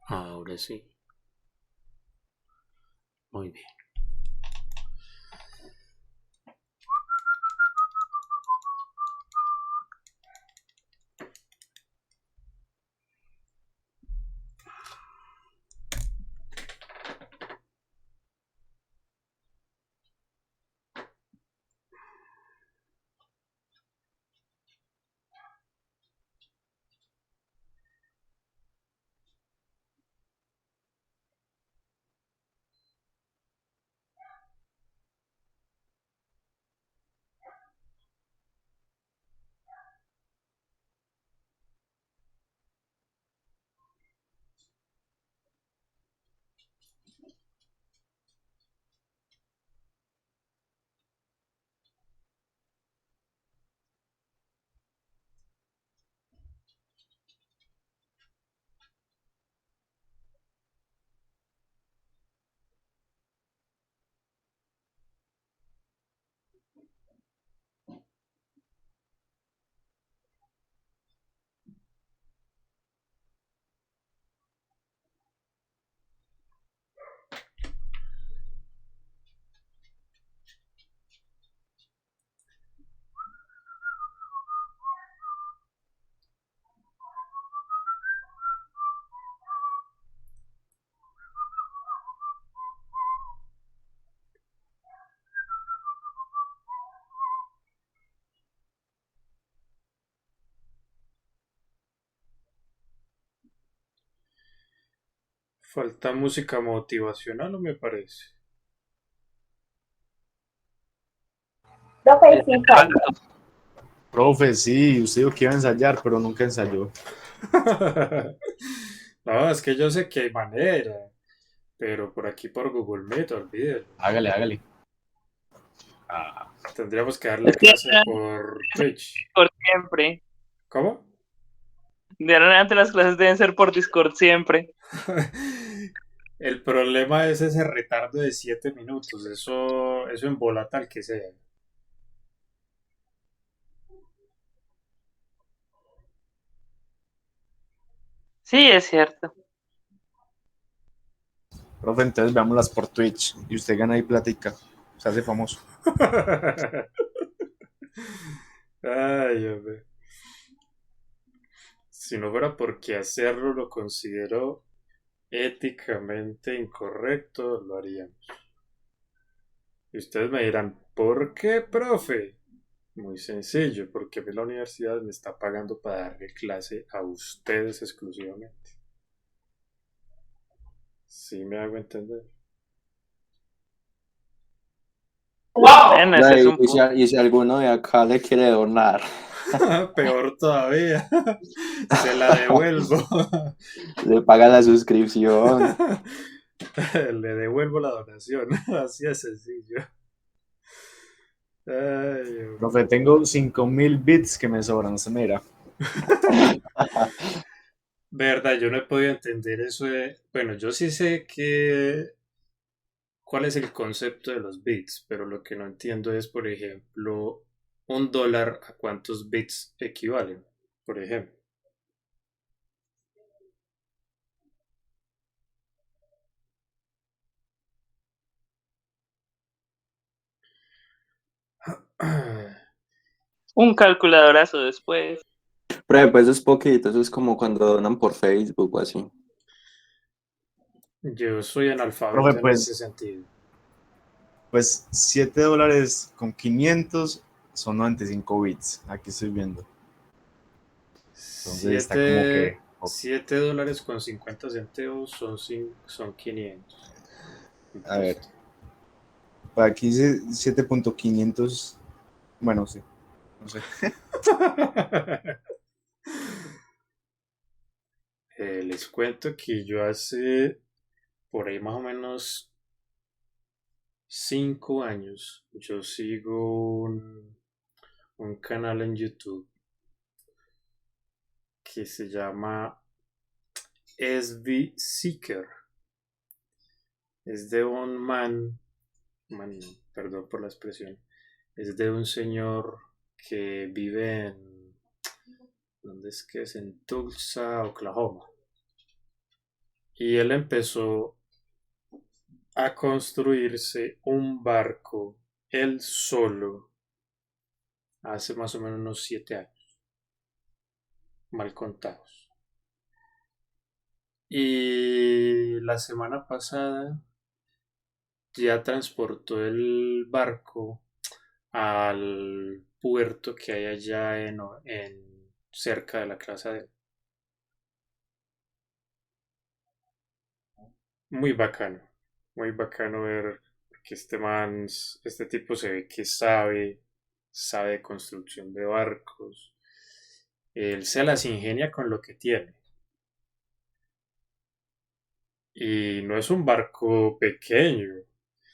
Ahora sí. Muy bien. Falta música motivacional, ¿no me parece? Profe, sí falta. Profe, sí, usted dijo que iba a ensayar, pero nunca ensayó. No, es que yo sé que hay manera, pero por aquí por Google Meet, olvídelo. Hágale, hágale. Tendríamos que darle Es que clase por Twitch. Por siempre. ¿Cómo? De ahora en adelante las clases deben ser por Discord siempre. El problema es ese retardo de 7 minutos. Eso embolata al que sea. Sí, es cierto. Profe, entonces veámoslas por Twitch y usted gana ahí platica. Se hace famoso. Ay, hombre. Si no fuera porque hacerlo lo considero éticamente incorrecto, lo haríamos. Y ustedes me dirán, ¿por qué, profe? Muy sencillo, porque a mí la universidad me está pagando para darle clase a ustedes exclusivamente. ¿Sí me hago entender? Bueno, ese es un punto. Y si alguno de acá le quiere donar, Peor todavía. Se la devuelvo. le paga la suscripción. Le devuelvo la donación. Así es sencillo. Ay, Profe, tengo 5000 bits que me sobran, se mira. verdad, yo no he podido entender eso de... Bueno, yo sí sé cuál es el concepto de los bits, pero lo que no entiendo es, por ejemplo, $1 a cuántos bits equivalen, por ejemplo. Un calculadorazo después. Pero pues eso es poquito, eso es como cuando donan por Facebook o así. Yo soy analfabeto Profe, en pues, ese sentido. pues $7.500 son 95 bits. Aquí estoy viendo. Entonces está como que... $7.50 son 500. A ver, para aquí dice 7.500. Bueno, sí. No sé. Les cuento que yo hace por ahí más o menos 5 años yo sigo un canal en YouTube que se llama SB Seeker. Es de un perdón por la expresión, es de un señor que vive ¿dónde es que es? En Tulsa, Oklahoma. Y él empezó a construirse un barco él solo hace más o menos unos 7 años, mal contados. Y la semana pasada ya transportó el barco al puerto que hay allá cerca de la casa de él. Muy bacano ver que este tipo se ve que sabe de construcción de barcos. Él se las ingenia con lo que tiene. Y no es un barco pequeño.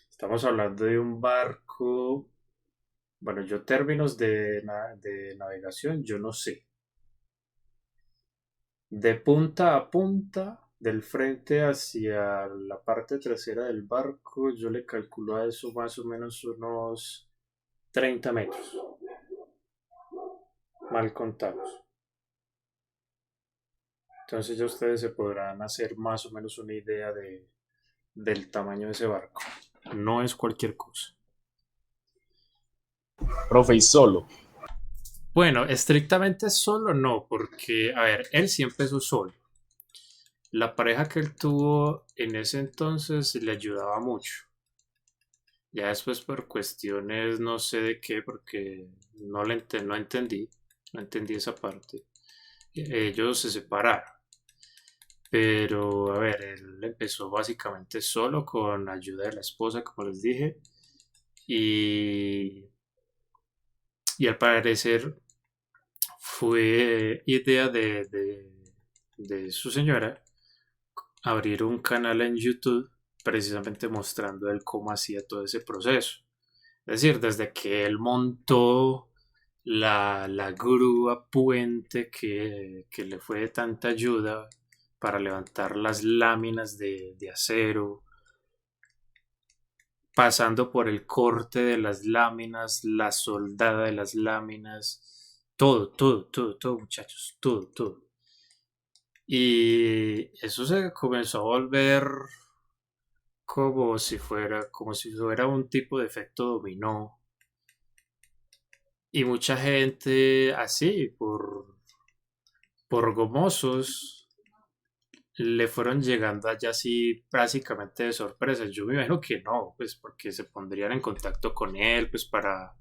Estamos hablando de un barco, bueno, yo términos de navegación, yo no sé. De punta a punta, del frente hacia la parte trasera del barco, yo le calculo a eso más o menos unos 30 metros, mal contados. Entonces ya ustedes se podrán hacer más o menos una idea del tamaño de ese barco. No es cualquier cosa. Profe, y solo. Bueno, estrictamente solo no, porque, a ver, él sí empezó solo. La pareja que él tuvo en ese entonces le ayudaba mucho. Ya después por cuestiones no sé de qué, porque no entendí esa parte. Ellos se separaron. Pero, a ver, él empezó básicamente solo con ayuda de la esposa, como les dije. Y al parecer fue idea de su señora abrir un canal en YouTube precisamente mostrando él cómo hacía todo ese proceso. Es decir, desde que él montó la grúa puente que le fue de tanta ayuda para levantar las láminas de acero, pasando por el corte de las láminas, la soldada de las láminas, todo, muchachos, todo. Y eso se comenzó a volver como si fuera un tipo de efecto dominó. Y mucha gente así, por gomosos, le fueron llegando allá así básicamente de sorpresa. Yo me imagino que no, pues porque se pondrían en contacto con él, pues para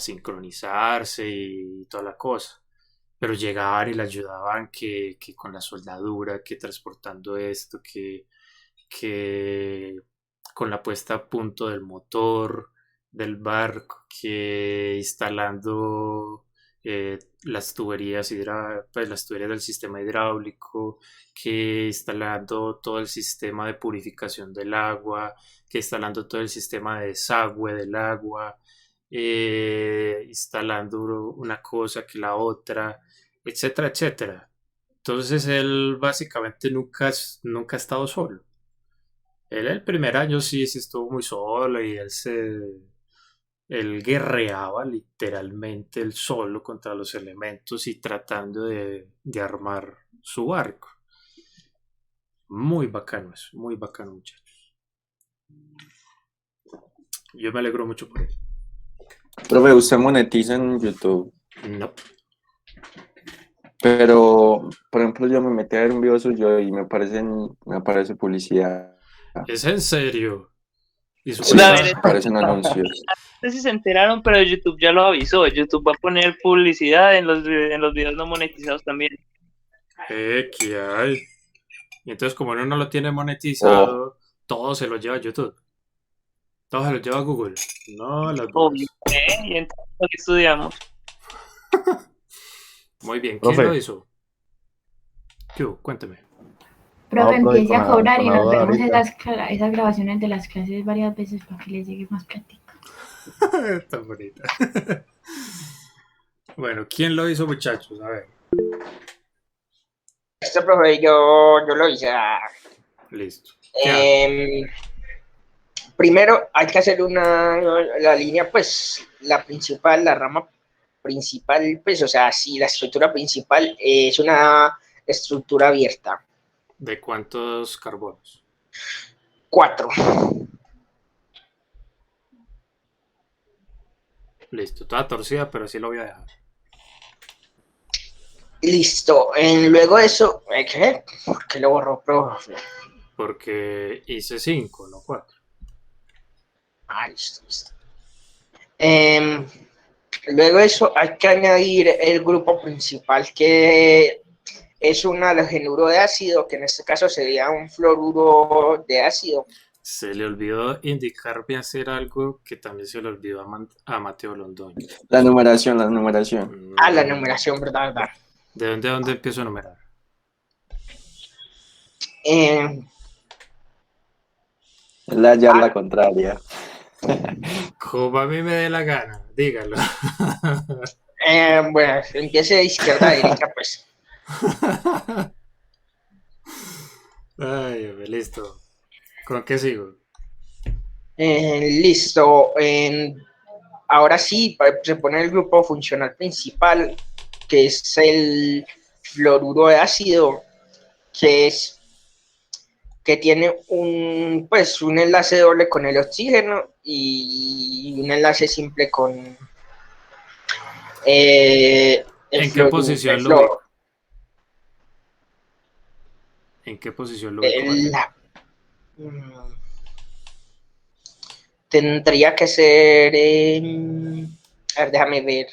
sincronizarse y toda la cosa. Pero llegaban y le ayudaban que con la soldadura, que transportando esto, que con la puesta a punto del motor del barco, que instalando las tuberías del sistema hidráulico, que instalando todo el sistema de purificación del agua, que instalando todo el sistema de desagüe del agua, instalando una cosa que la otra, etcétera, etcétera. Entonces él básicamente nunca ha estado solo. Él el primer año sí estuvo muy solo y él guerreaba literalmente él solo contra los elementos y tratando de armar su barco. Muy bacano eso, muy bacano, muchachos. Yo me alegro mucho por él. Profe, usted monetiza en YouTube, No. pero, por ejemplo, yo me metí a ver un video suyo y me aparece publicidad, ¿Es en serio? ¿Y su A ver, cuenta? aparecen anuncios. no sé si se enteraron, pero YouTube ya lo avisó. YouTube va a poner publicidad en los videos no monetizados también. ¿Qué hay? Y entonces, como uno no lo tiene Oh, monetizado, todo se lo lleva a YouTube. Todo se lo lleva a Google. No las Obvio, bolas. Y entonces lo que estudiamos. Muy bien. ¿Quién Profe. lo hizo? ¿Qué? Cuénteme. Profe, No, profe, empiece a con la- cobrar con y la nos duda vemos ahorita. esas grabaciones de las clases varias veces para que les llegue más plática. Tan bonita. Bueno, ¿quién lo hizo, muchachos? A ver. Este profe, yo lo hice. Listo. ¿Qué hago? Primero hay que hacer la línea, pues, la principal, la rama principal, pues, o sea, sí, la estructura principal es una estructura abierta. ¿De cuántos carbonos? 4. Listo. Toda torcida, pero sí lo voy a dejar. Listo. Luego de eso, ¿qué? ¿Por qué lo borró, profe? Porque hice 5, no 4. Listo. Luego de eso hay que añadir el grupo principal, que es un halogenuro de ácido, que en este caso sería un fluoruro de ácido. Se le olvidó indicarme hacer algo que también se le olvidó a Mateo Londoño. la numeración. La numeración, ¿verdad? ¿De dónde a dónde empiezo a numerar? La contraria. Como a mí me dé la gana, dígalo. Bueno, empiece de izquierda a derecha, pues. Ay, listo. ¿Con qué sigo? Listo. Ahora sí, se pone el grupo funcional principal, que es el fluoruro de ácido, que tiene un enlace doble con el oxígeno y un enlace simple con el ¿En qué posición lo ubico? ¿En qué posición lo ubico? Tendría que ser en... A ver, déjame ver.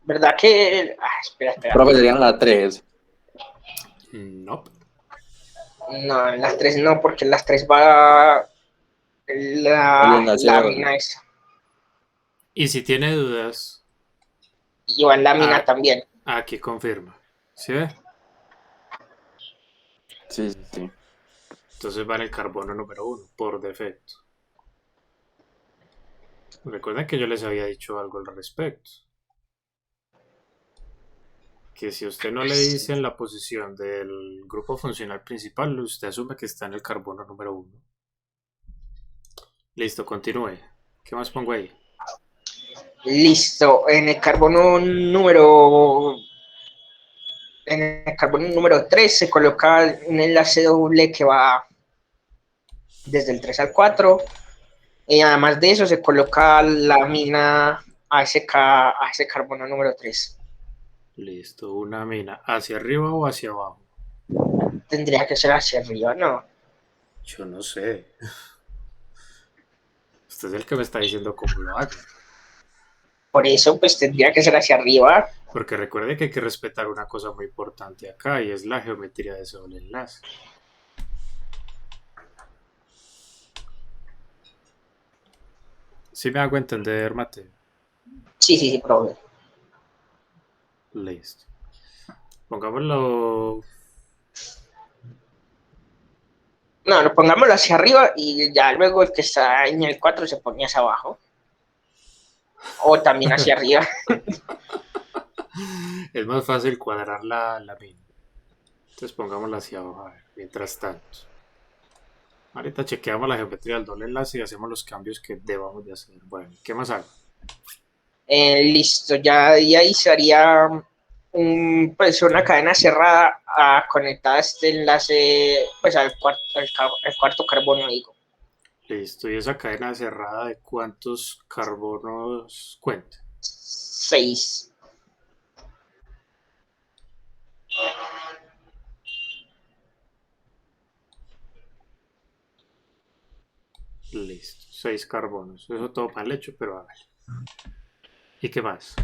¿Verdad que...? Espera. Profe, serían la 3. No. No, en las 3 no, porque en las 3 va la lámina esa. Y si tiene dudas... Y va en lámina también. Aquí confirma. ¿Sí ve? Sí. Entonces va en el carbono número 1, por defecto. Recuerden que yo les había dicho algo al respecto. Que si usted no le dice en la posición del grupo funcional principal, usted asume que está en el carbono número 1. Listo, continúe. ¿Qué más pongo ahí? Listo, en el carbono número 3 se coloca un enlace doble que va desde el 3 al 4, y además de eso se coloca la amina a ese carbono número 3. Listo, una amina. ¿Hacia arriba o hacia abajo? Tendría que ser hacia arriba, ¿no? Yo no sé. Usted es el que me está diciendo cómo lo hago. Por eso, pues tendría que ser hacia arriba. Porque recuerde que hay que respetar una cosa muy importante acá, y es la geometría de ese doble enlace. ¿Sí me hago entender, Mateo? Sí, profe. Listo. Pongámoslo... No, pongámoslo hacia arriba y ya luego el que está en el 4 se pone hacia abajo. O también hacia arriba. Es más fácil cuadrar la mina. Entonces pongámosla hacia abajo, a ver, mientras tanto. Ahorita chequeamos la geometría del doble enlace y hacemos los cambios que debamos de hacer. Bueno, ¿qué más hago? Listo, ya y ahí sería pues una cadena cerrada a conectar este enlace pues al cuarto carbono, digo. Listo. ¿Y esa cadena cerrada de cuántos carbonos cuenta? 6. Listo. 6 carbonos. Eso todo mal hecho, pero hágale. ¿Y qué más?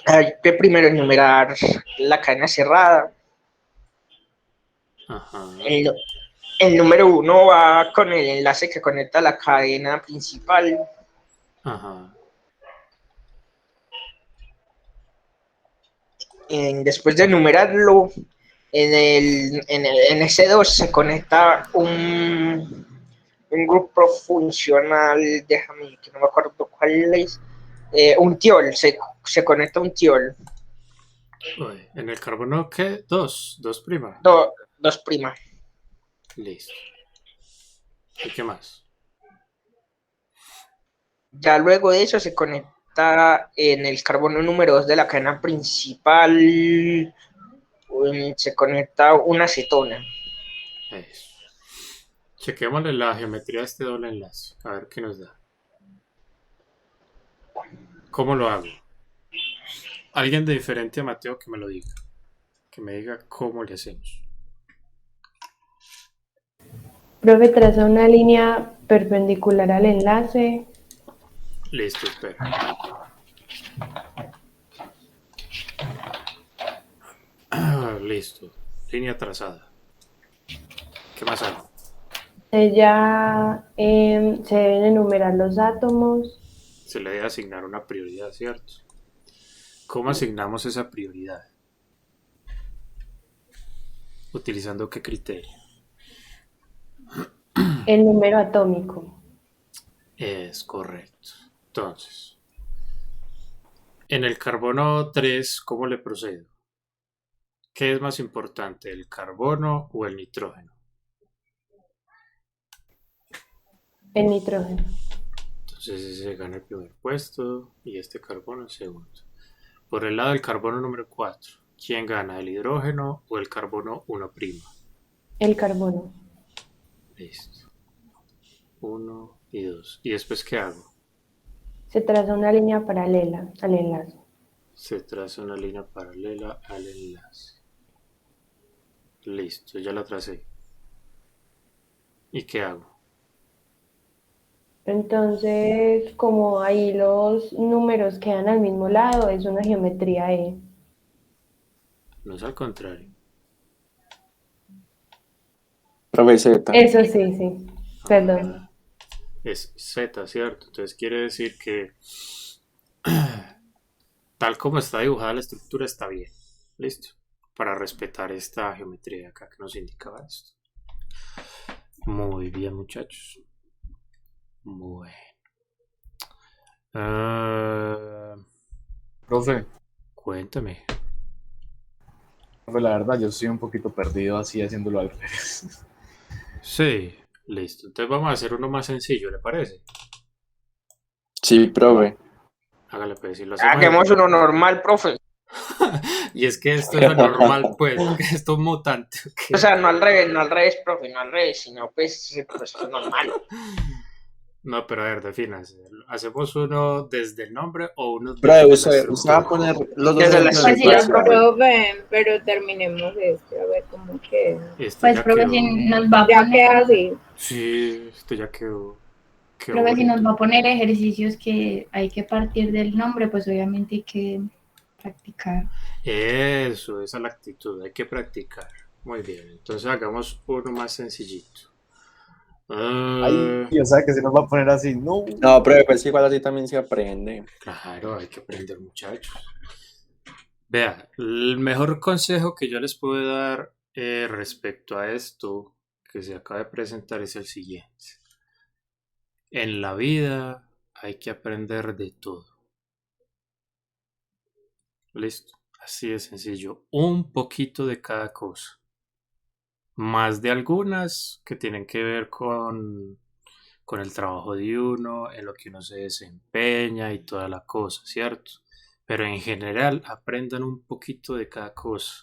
Hay que primero enumerar la cadena cerrada. Ajá. El número 1 va con el enlace que conecta la cadena principal. Ajá. Después de enumerarlo, en ese 2 se conecta un grupo funcional, déjame que no me acuerdo cuál es, un tiol, se conecta un tiol. Uy, ¿en el carbono qué? 2 prima. 2 prima. Listo. ¿Y qué más? Ya luego de eso se conecta en el carbono número 2 de la cadena principal, se conecta una acetona. Eso. Chequémosle la geometría de este doble enlace. A ver qué nos da. ¿Cómo lo hago? Alguien de diferente a Mateo que me lo diga. Que me diga cómo le hacemos. Profe, traza una línea perpendicular al enlace. Listo, espera. Listo. Línea trazada. ¿Qué más hago? Ya se deben enumerar los átomos. Se le debe asignar una prioridad, ¿cierto? ¿Cómo asignamos esa prioridad? ¿Utilizando qué criterio? El número atómico. Es correcto. Entonces, en el carbono 3, ¿cómo le procedo? ¿Qué es más importante, el carbono o el nitrógeno? El nitrógeno. Entonces ese gana el primer puesto y este carbono el segundo. Por el lado del carbono número 4, ¿quién gana, el hidrógeno o el carbono 1'? El carbono. Listo. 1 y 2. ¿Y después qué hago? Se traza una línea paralela al enlace. Se traza una línea paralela al enlace. Listo, ya la tracé. ¿Y qué hago? Entonces, como ahí los números quedan al mismo lado, es una geometría E. No es al contrario. Profe Z. Eso sí, sí. Perdón. Es Z, ¿cierto? Entonces quiere decir que tal como está dibujada la estructura está bien. Listo. Para respetar esta geometría acá que nos indicaba esto. Muy bien, muchachos. Bueno. Profe, Cuéntame. profe, la verdad yo estoy un poquito perdido así haciéndolo al revés. Sí, listo. Entonces vamos a hacer uno más sencillo, ¿le parece? Sí, profe. Hágale pues, si lo hacemos. Hagamos uno normal, profe. Y es que esto es lo normal, pues, esto es mutante. ¿Okay? O sea, no al revés, profe, no al revés, sino pues normal. No, pero a ver, defínase. ¿Hacemos uno desde el nombre o uno Profe, desde la usted va a estructura? poner los dos Desde la ejemplos en el estructura, WhatsApp. profe. Profe, pero terminemos esto, a ver cómo queda. Este Pues, ya profe, quedó. si nos va a Ya poner, queda así. Sí, esto ya quedó. profe, si nos bonito. va a poner ejercicios que hay que partir del nombre, pues obviamente hay que practicar. Eso, esa es la actitud, hay que practicar. Muy bien, entonces hagamos uno más sencillito. Ay, o sea que se nos va a poner así, no. No, profe, pues igual así también se aprende. Claro, hay que aprender, muchachos. Vea, el mejor consejo que yo les puedo dar respecto a esto que se acaba de presentar es el siguiente. En la vida hay que aprender de todo. Listo, así de sencillo. Un poquito de cada cosa. Más de algunas que tienen que ver con con el trabajo de uno, en lo que uno se desempeña y toda la cosa, ¿cierto? Pero en general aprendan un poquito de cada cosa,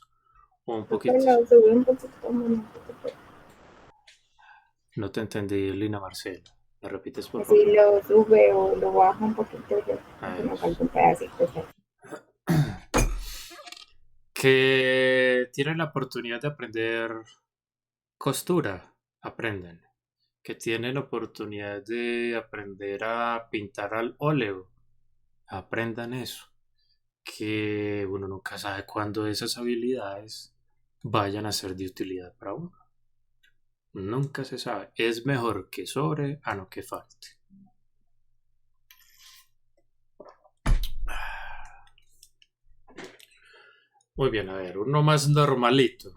o un Profe, poquito. lo sube un poquito más. No te entendí, Lina Marcela. ¿Me repites, por Así favor? lo sube o lo baja un poquito, yo A que ver. me falta un pedacito. Que tienen la oportunidad de aprender costura, aprenden. Que tienen oportunidad de aprender a pintar al óleo, aprendan eso. Que uno nunca sabe cuándo esas habilidades vayan a ser de utilidad para uno. Nunca se sabe. Es mejor que sobre a no que falte. Muy bien, a ver, uno más normalito.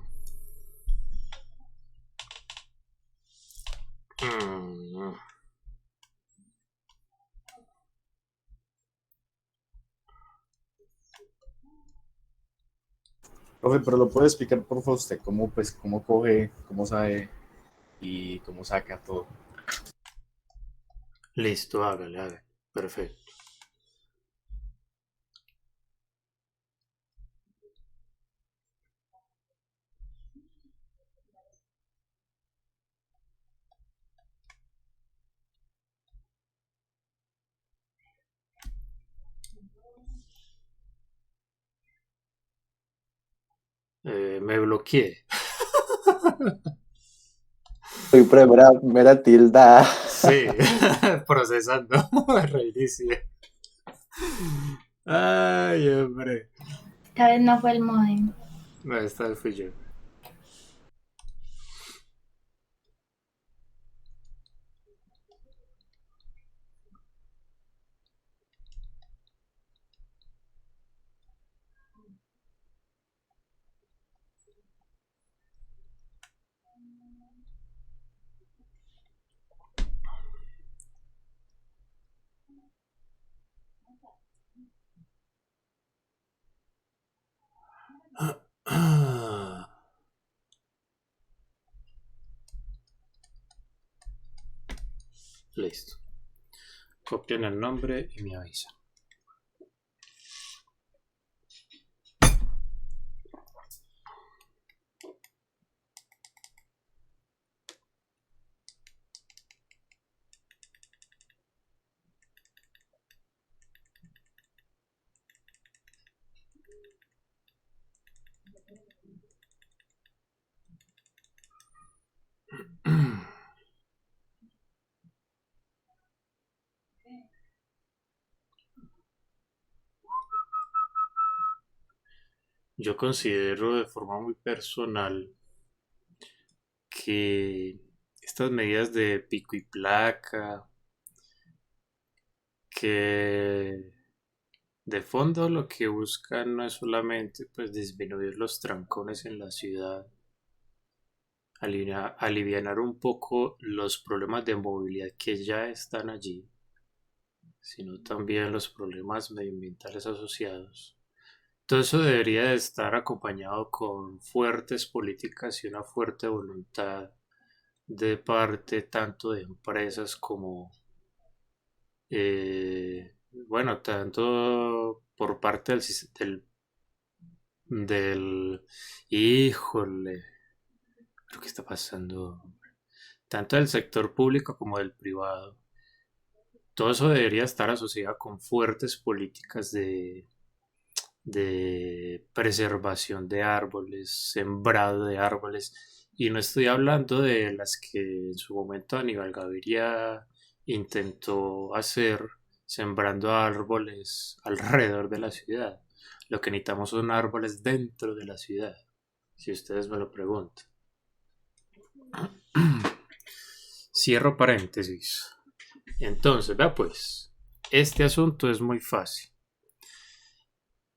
Mm. Profe, pero lo puede explicar por favor usted cómo, pues, cómo coge, cómo sabe y cómo saca todo. Listo, hágale, hágale. Perfecto. Me bloqueé. Uy, pero mera tilda. Sí, procesando. Reinicie. Ay, hombre. Esta vez no fue el modem. No, esta vez fui yo. Listo. Copian el nombre y me avisan. Yo considero de forma muy personal que estas medidas de pico y placa, que de fondo lo que buscan no es solamente pues disminuir los trancones en la ciudad, alivianar un poco los problemas de movilidad que ya están allí, sino también los problemas medioambientales asociados. Todo eso debería de estar acompañado con fuertes políticas y una fuerte voluntad de parte tanto de empresas como, bueno, tanto por parte del, híjole, ¿pero qué está pasando? Tanto del sector público como del privado. Todo eso debería estar asociado con fuertes políticas de preservación de árboles, sembrado de árboles, y no estoy hablando de las que en su momento Aníbal Gaviria intentó hacer sembrando árboles alrededor de la ciudad. Lo que necesitamos son árboles dentro de la ciudad, si ustedes me lo preguntan. Cierro paréntesis. Entonces, vea pues, este asunto es muy fácil.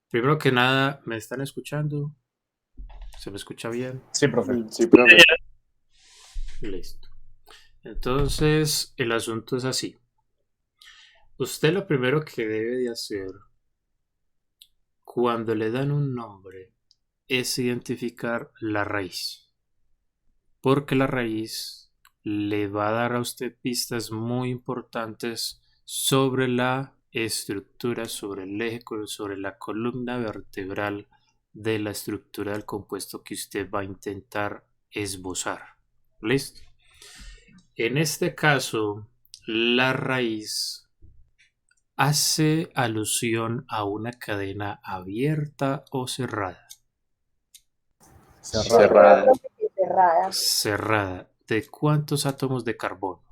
Primero que nada, ¿me están escuchando? ¿Se me escucha bien? Sí, profe. Sí, profe. Listo. Entonces, el asunto es así. Usted lo primero que debe de hacer cuando le dan un nombre es identificar la raíz. Porque la raíz le va a dar a usted pistas muy importantes sobre la estructura, sobre el eje, sobre la columna vertebral de la estructura del compuesto que usted va a intentar esbozar. ¿Listo? En este caso, la raíz hace alusión a una cadena abierta o cerrada. Cerrada. Cerrada. Cerrada. ¿De cuántos átomos de carbono?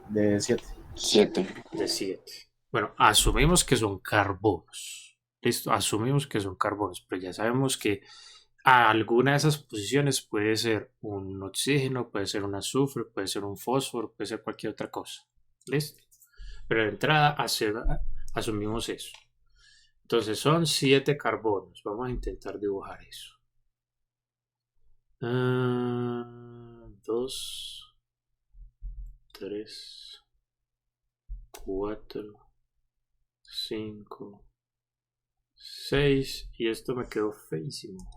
De 7. 7. De 7. Bueno, asumimos que son carbonos. Listo, asumimos que son carbonos, pero ya sabemos que a alguna de esas posiciones puede ser un oxígeno, puede ser un azufre, puede ser un fósforo, puede ser cualquier otra cosa. ¿Listo? Pero de entrada asumimos eso. Entonces son 7 carbonos. Vamos a intentar dibujar eso. 2, 3, 4, 5, 6 y esto me quedó feísimo.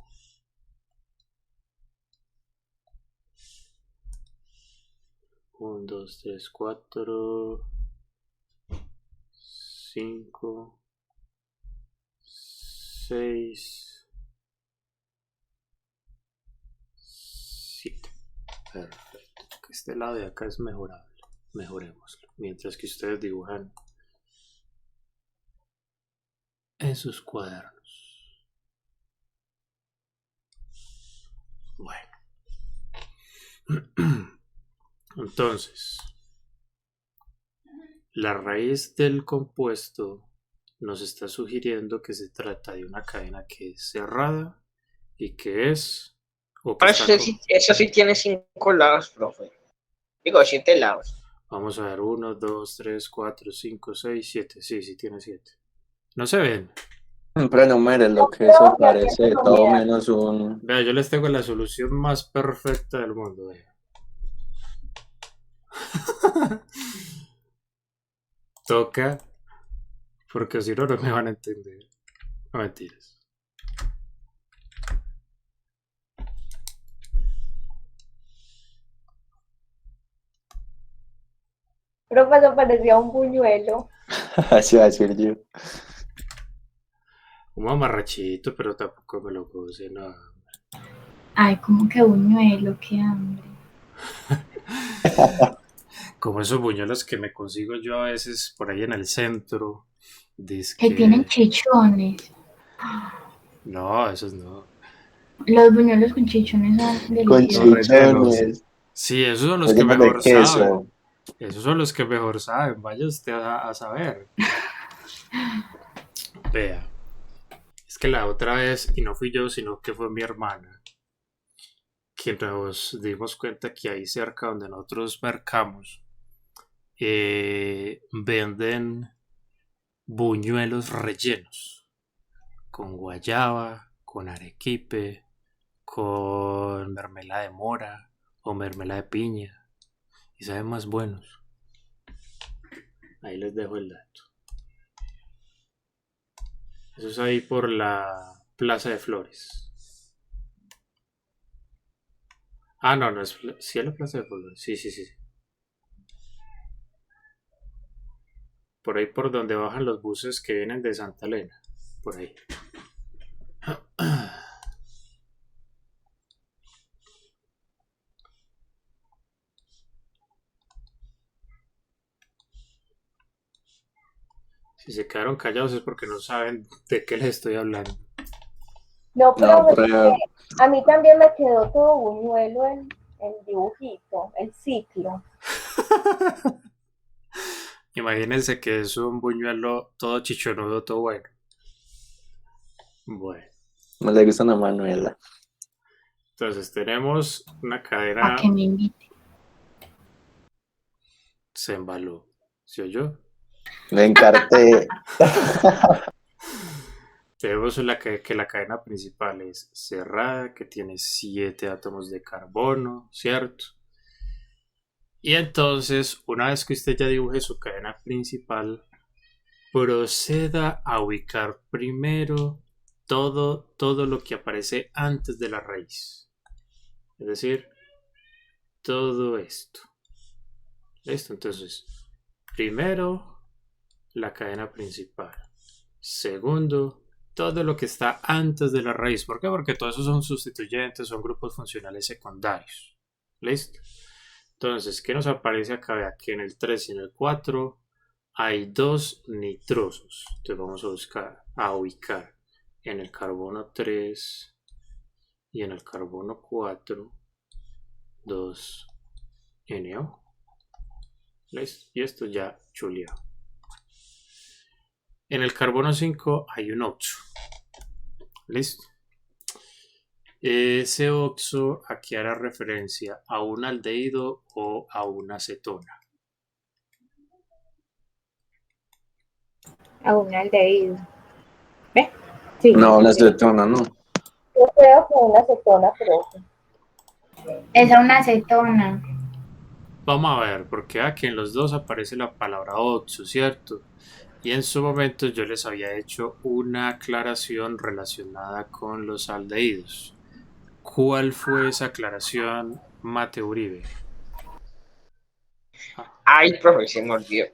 Un, 2, 3, 4, 5, 6, 7. Perfecto. Este lado de acá es mejorable. Mejorémoslo. Mientras que ustedes dibujan en sus cuadernos. Bueno. Entonces, la raíz del compuesto nos está sugiriendo que se trata de una cadena que es cerrada y que es... Eso sí tiene 5 lados, profe. Digo, 7 lados. Vamos a ver, 1, 2, 3, 4, 5, 6, 7. Sí tiene 7. ¿No se ven? Pero enumere lo que eso parece todo menos un... Vea, yo les tengo la solución más perfecta del mundo. Vea. Toca, porque si no, no me van a entender. No, mentiras. Profesor, parecía un buñuelo. Así va a decir yo. Un mamarrachito, pero tampoco me lo puse, no. Ay, como que buñuelo, qué hambre. Como esos buñuelos que me consigo yo a veces por ahí en el centro. Que tienen chichones. No, esos no. Los buñuelos con chichones son Con deliciosos. chichones. Sí, esos son los que Rellenos de mejor queso. saben. Esos son los que mejor saben. Vaya usted a saber. Vea. Es que la otra vez, y no fui yo, sino que fue mi hermana, que nos dimos cuenta que ahí cerca donde nosotros mercamos, venden buñuelos rellenos con guayaba, con arequipe, con mermelada de mora o mermelada de piña y saben más buenos. Ahí les dejo el dato. Eso es ahí por la Plaza de Flores. Ah, no es... Sí es la Plaza de Flores. Sí. Por ahí por donde bajan los buses que vienen de Santa Elena. Por ahí. Si se quedaron callados es porque no saben de qué les estoy hablando. No, pero pero- a mí también me quedó todo buñuelo el dibujito, el ciclo. Imagínense que es un buñuelo todo chichonudo, todo bueno. Bueno, No le gustan a Manuela. entonces tenemos una cadena. Para que me invite. Se embaló. ¿Se oyó? Me encarté. Tenemos que la cadena principal es cerrada, que tiene 7 átomos de carbono, ¿cierto? Y entonces, una vez que usted ya dibuje su cadena principal, proceda a ubicar primero todo lo que aparece antes de la raíz. Es decir, todo esto. ¿Listo? Entonces, primero, la cadena principal. Segundo, todo lo que está antes de la raíz. ¿Por qué? Porque todos esos son sustituyentes, son grupos funcionales secundarios. ¿Listo? Entonces, ¿qué nos aparece acá? Vea que en el 3 y en el 4 hay dos nitrosos. Entonces vamos a ubicar en el carbono 3 y en el carbono 4 2 NO. ¿Listo? Y esto ya chuleado. En el carbono 5 hay un oxo. ¿Listo? Ese oxo aquí hará referencia a un aldehído o a una acetona. A un aldehído. ¿Ve? Sí. No, la acetona, no. Yo creo que una acetona, profe. Esa es una acetona. Vamos a ver, porque aquí en los dos aparece la palabra oxo, ¿cierto? Y en su momento yo les había hecho una aclaración relacionada con los aldehídos. ¿Cuál fue esa aclaración, Mateo Uribe? Ay, profe, se me olvidó.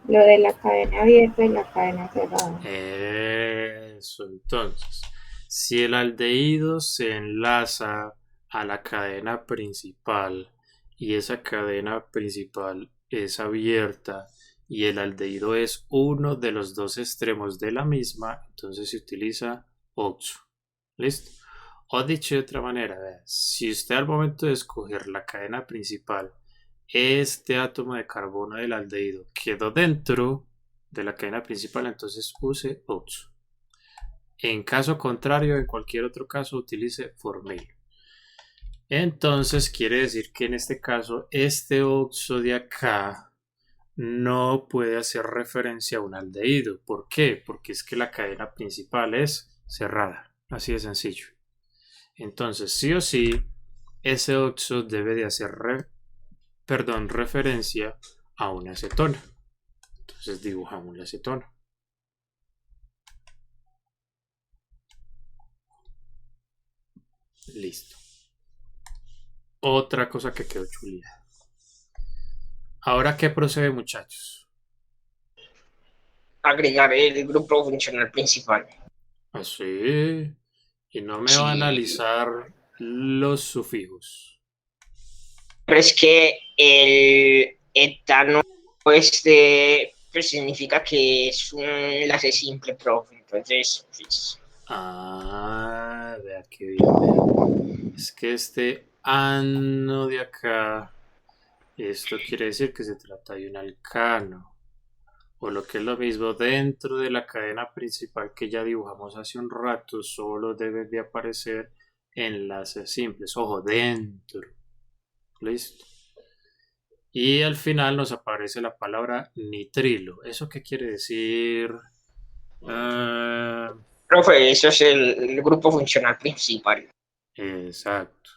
Lo de la cadena abierta y la cadena cerrada. Eso, entonces, si el aldehído se enlaza a la cadena principal y esa cadena principal es abierta y el aldehído es uno de los dos extremos de la misma, entonces se utiliza oxo. ¿Listo? O dicho de otra manera, vea, si usted al momento de escoger la cadena principal, este átomo de carbono del aldehído quedó dentro de la cadena principal, entonces use oxo. En caso contrario, en cualquier otro caso, utilice formil. Entonces quiere decir que en este caso, este oxo de acá no puede hacer referencia a un aldehído. ¿Por qué? Porque es que la cadena principal es cerrada. Así de sencillo. Entonces, sí o sí, ese oxo debe de hacer referencia a una acetona. Entonces dibujamos la acetona. Listo. Otra cosa que quedó chulida. Ahora, ¿qué procede, muchachos? Agregar el grupo funcional principal. Así. Y no me Sí. va a analizar los sufijos. Pero es que el etano pues significa que es un enlace simple, profe. Entonces, pues, Ah, vea qué bien, vea. Es que este ano de acá, esto quiere decir que se trata de un alcano. O lo que es lo mismo, dentro de la cadena principal que ya dibujamos hace un rato, solo deben de aparecer enlaces simples. Ojo, dentro. ¿Listo? Y al final nos aparece la palabra nitrilo. ¿Eso qué quiere decir? profe, eso es el grupo funcional principal. Exacto.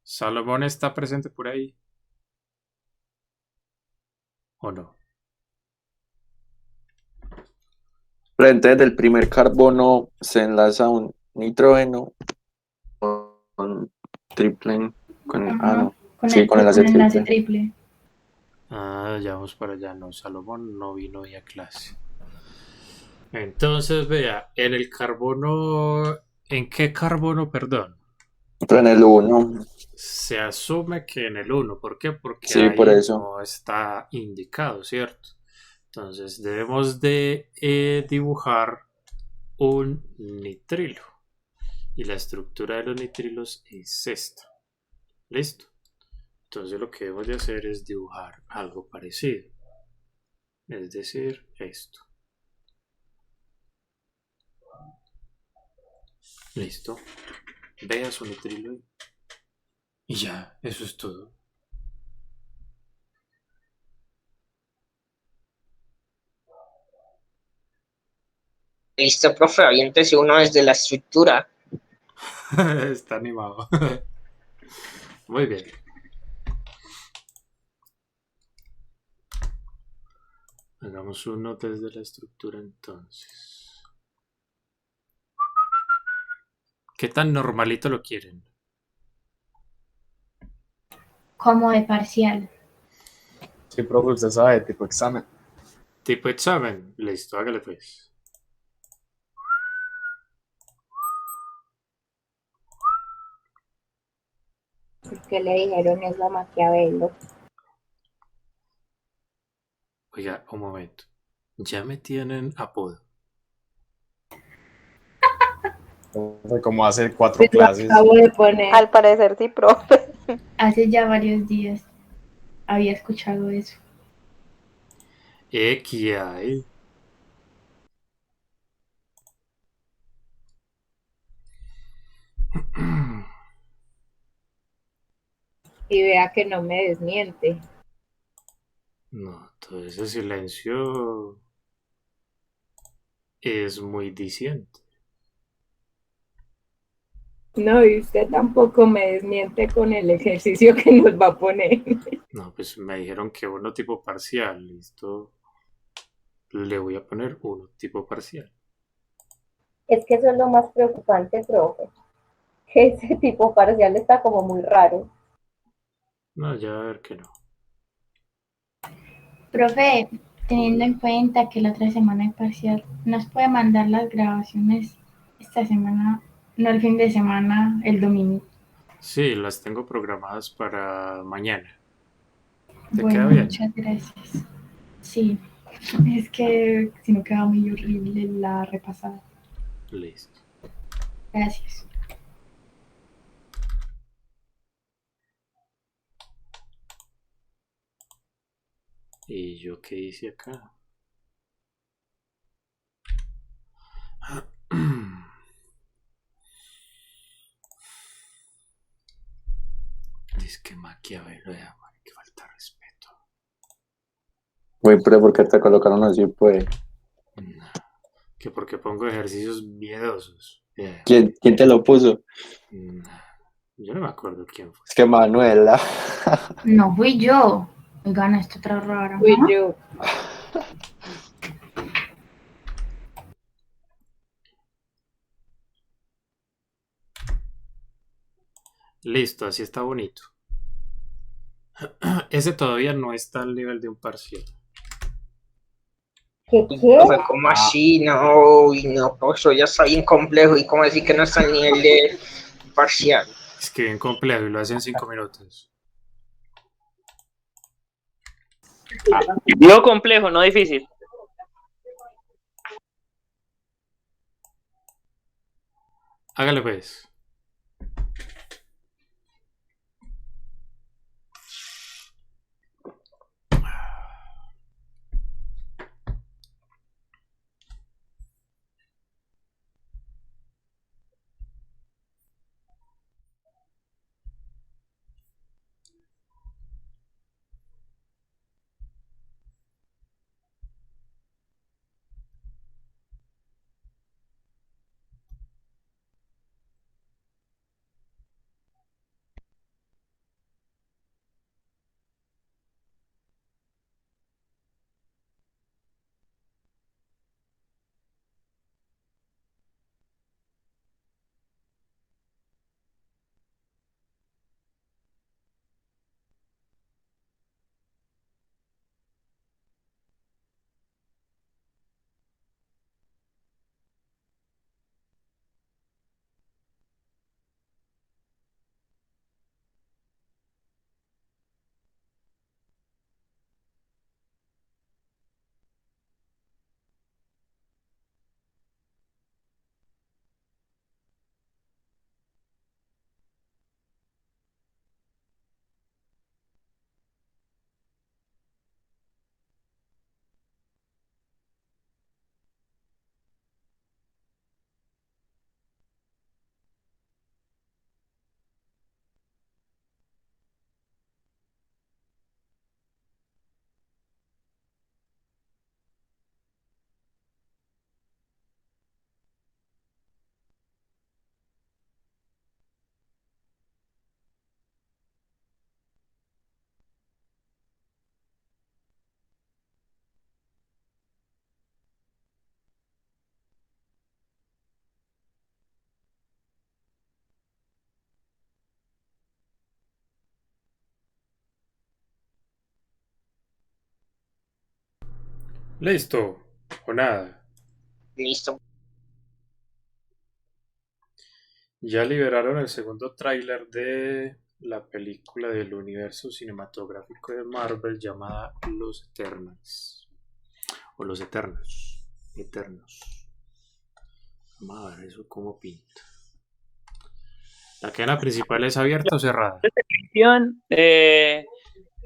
¿Salomón está presente por ahí? ¿O no? Pero entonces del primer carbono se enlaza un nitrógeno con triple, no. Sí, con el enlace triple. triple. Ah, ya vamos para allá. No, Salomón no vino hoy a clase. Entonces, vea, en el carbono, ¿en qué carbono, perdón? Pero en el 1. Se asume que en el 1. ¿Por qué? Porque Sí, ahí por eso. no está indicado, ¿cierto? Entonces debemos de dibujar un nitrilo. Y la estructura de los nitrilos es esta. ¿Listo? Entonces lo que debemos de hacer es dibujar algo parecido. Es decir, esto. Listo. Vea su nitrilo. Y ya, eso es todo. Listo, profe, aviéntese uno desde la estructura. Está animado. Muy bien. Hagamos uno desde la estructura entonces. ¿Qué tan normalito lo quieren? como de parcial. Sí, profe, usted sabe, tipo examen. Tipo examen. Listo, hágale pues. ¿Qué le dijeron eso a Maquiavelo? Oiga, un momento. Ya me tienen apodo. Fue como hace 4 Pues lo clases. acabo de poner. Al parecer sí, profe. Hace ya varios días había escuchado eso. ¿Qué hay? Y vea que no me desmiente. No, todo ese silencio es muy diciente. No, y usted tampoco me desmiente con el ejercicio que nos va a poner. No, pues me dijeron que uno tipo parcial. Listo. Le voy a poner uno tipo parcial. Es que eso es lo más preocupante, profe. Que ese tipo parcial está como muy raro. No, ya va a ver que no. Profe, teniendo Hola. en cuenta que la otra semana es parcial, ¿nos puede mandar las grabaciones esta semana, no el fin de semana, el domingo? Sí, las tengo programadas para mañana. ¿Te queda Bueno, bien? muchas gracias. Sí, es que si no queda muy horrible la repasada. Listo. Gracias. ¿Y yo qué hice acá? Es que Maquiavelo, que falta de respeto. Güey, pero ¿por qué te colocaron así, pues? No, que porque pongo ejercicios miedosos. ¿Quién te lo puso? No, yo no me acuerdo quién fue. Es que Manuela. No fui yo. Oigan, esto otra rara. Fui ¿no? yo. Listo, así está bonito. Ese todavía no está al nivel de un parcial. ¿Qué? Profe, ¿cómo así? No, uy, no, eso ya está bien complejo. ¿Y cómo así que no está al nivel de parcial? Es que bien complejo y lo hace en 5 minutos. Digo complejo, no difícil. Hágale pues. Listo. O nada. Listo. Ya liberaron el segundo tráiler de la película del universo cinematográfico de Marvel llamada Los Eternals. O Los Eternos. Eternos. Vamos a ver eso cómo pinta. ¿La cadena principal es abierta o cerrada? Televisión,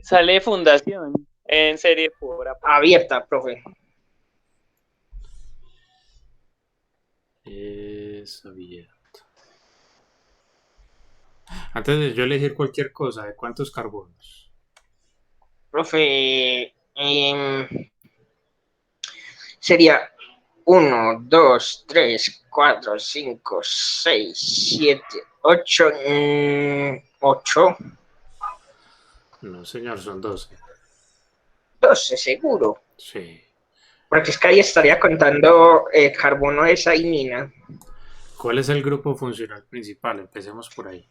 sale Fundación en serie por Abierta, profe. Es abierta. Antes de yo elegir cualquier cosa, ¿de cuántos carbonos? Profe, sería 1, 2, 3, 4, 5, 6, 7, 8, 8, No, señor, son 12. 12 seguro. Sí. Porque es que ahí estaría contando carbono de esa y mina. ¿Cuál es el grupo funcional principal? Empecemos por ahí.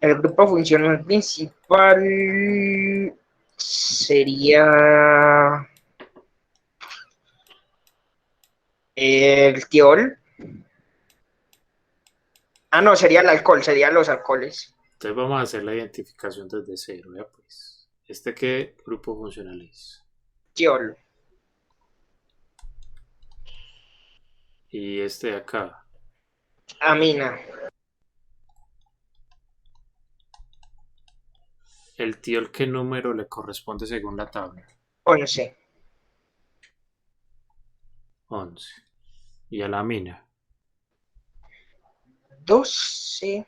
El grupo funcional principal sería el tiol. Ah, no, sería el alcohol, serían los alcoholes. Entonces vamos a hacer la identificación desde cero, ¿ya pues? ¿Este qué grupo funcional es? Tiol. Y este de acá. Amina. ¿El tiol qué número le corresponde según la tabla? 11. 11. ¿Y a la amina? 12.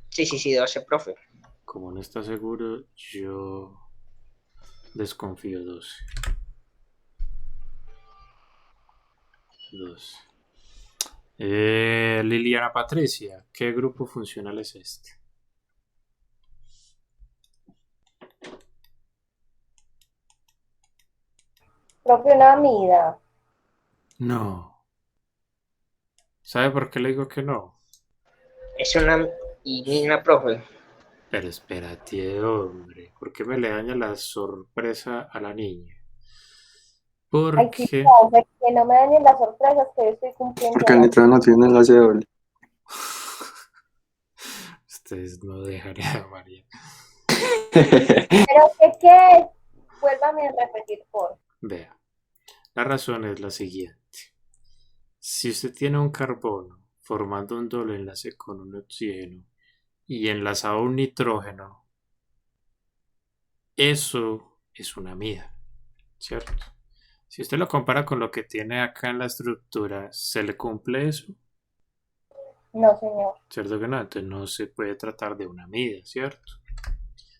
Sí, 12, profe. Como no está seguro, yo desconfío. 12. 12. Liliana Patricia, ¿qué grupo funcional es este? Profe, una amida. No. ¿Sabe por qué le digo que no? Es una mina, profe. Pero espérate, hombre. ¿Por qué me le daña la sorpresa a la niña? Ay, sí, Porque profe, que no me dañen las sorpresas que yo estoy cumpliendo. Porque el nitrógeno tiene enlace doble. ustedes no dejarían a María. Pero ¿qué? Vuélvame a repetir, por. Vea, la razón es la siguiente. Si usted tiene un carbono formando un doble enlace con un oxígeno y enlazado a un nitrógeno, eso es una amida, ¿cierto? Si usted lo compara con lo que tiene acá en la estructura, ¿se le cumple eso? No, señor. ¿Cierto que no? Entonces no se puede tratar de una amida, ¿cierto?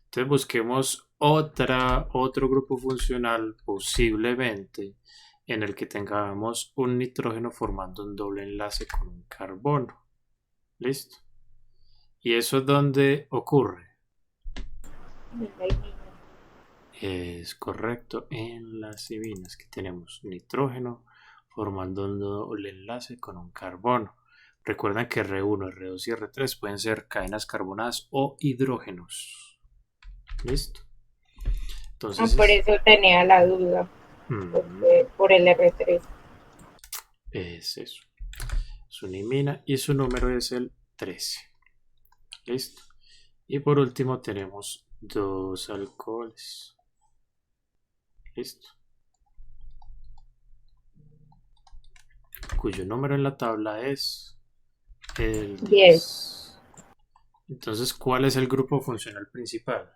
Entonces busquemos otro grupo funcional posiblemente en el que tengamos un nitrógeno formando un doble enlace con un carbono. ¿Listo? ¿Y eso es donde ocurre? Es correcto, en las iminas que tenemos nitrógeno formando un doble enlace con un carbono. Recuerden que R1, R2 y R3 pueden ser cadenas carbonadas o hidrógenos. ¿Listo? Entonces por eso tenía la duda, por el R3. Es eso. Es una imina y su número es el 13. ¿Listo? Y por último tenemos dos alcoholes. ¿Listo? Cuyo número en la tabla es el 10. Entonces, ¿cuál es el grupo funcional principal?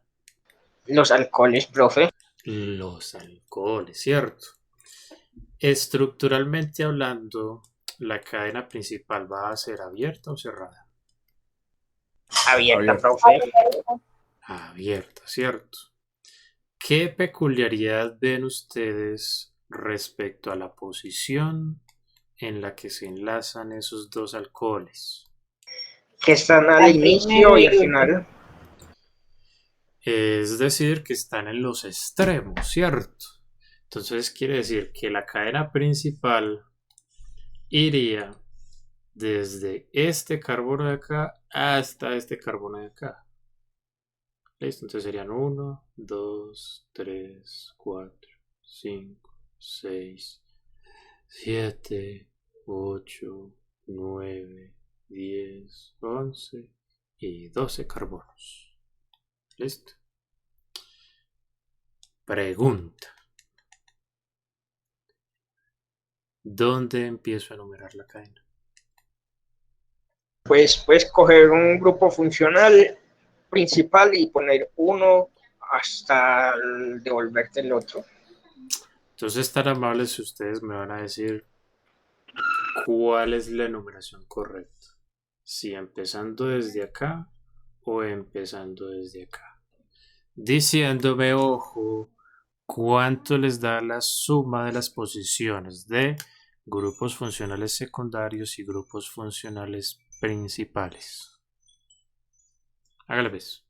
Los alcoholes, profe. Los alcoholes, ¿cierto? Estructuralmente hablando, ¿la cadena principal va a ser abierta o cerrada? Abierta, profe. Abierta, ¿cierto? ¿Qué peculiaridad ven ustedes respecto a la posición en la que se enlazan esos dos alcoholes? Que están al inicio y al final. Es decir, que están en los extremos, ¿cierto? Entonces quiere decir que la cadena principal iría desde este carbono de acá hasta este carbono de acá. Listo, entonces serían 1, 2, 3, 4, 5, 6, 7, 8, 9, 10, 11 y 12 carbonos. Listo. Pregunta. ¿Dónde empiezo a enumerar la cadena? Pues puedes coger un grupo funcional principal y poner uno hasta devolverte el otro. Entonces, tan amables si ustedes me van a decir cuál es la enumeración correcta. Si empezando desde acá o empezando desde acá. Diciéndome, ojo, cuánto les da la suma de las posiciones de grupos funcionales secundarios y grupos funcionales principales. Hágale pues.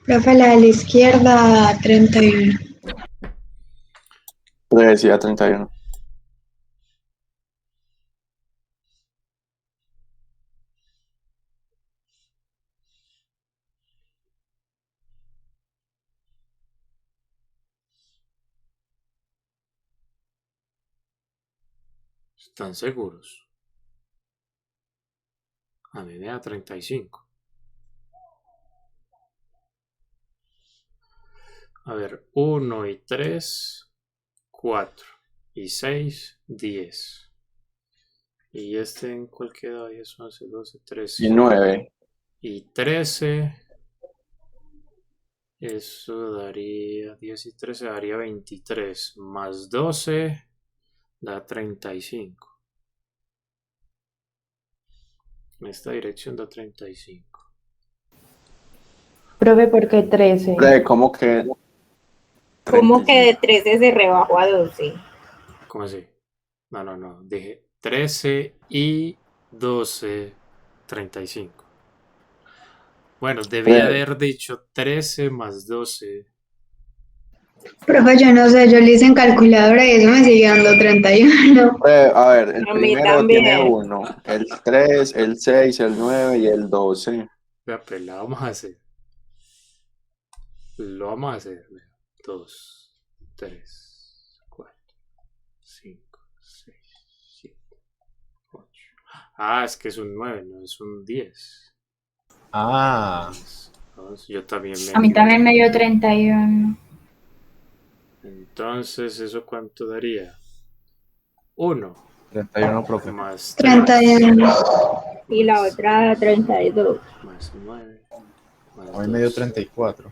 Profe, la de la izquierda, 31. Le decía 31. ¿Están seguros? A mí me da 35. A ver, 1 y 3, 4 y 6, 10. ¿Y este en cuál queda? 10, 11, 12, 13. Y 9. Y 13. Eso daría 10 y 13, daría 23. Más 12 da 35. En esta dirección da 35. Profe, ¿por qué 13? ¿Cómo que? ¿Cómo que de 13 se rebajó a 12? ¿Cómo así? No. Dije 13 y 12, 35. Bueno, debía haber dicho 13 más 12. Profe, yo no sé, yo le hice en calculadora y eso me sigue dando 31. A ver, el A mí primero tiene también. 1, el 3, el 6, el 9 y el 12. Vea, pues la vamos a hacer. Lo vamos a hacer. 2, 3, 4, 5, 6, 7, 8. Ah, es que es un 9, no es un 10. Ah, Entonces, yo también me A mí también me equivoqué. dio 31. Entonces, ¿eso cuánto daría? 1 31, profe. más 3 31. Y la otra 32. más 9 más A mí me dio 2. 34.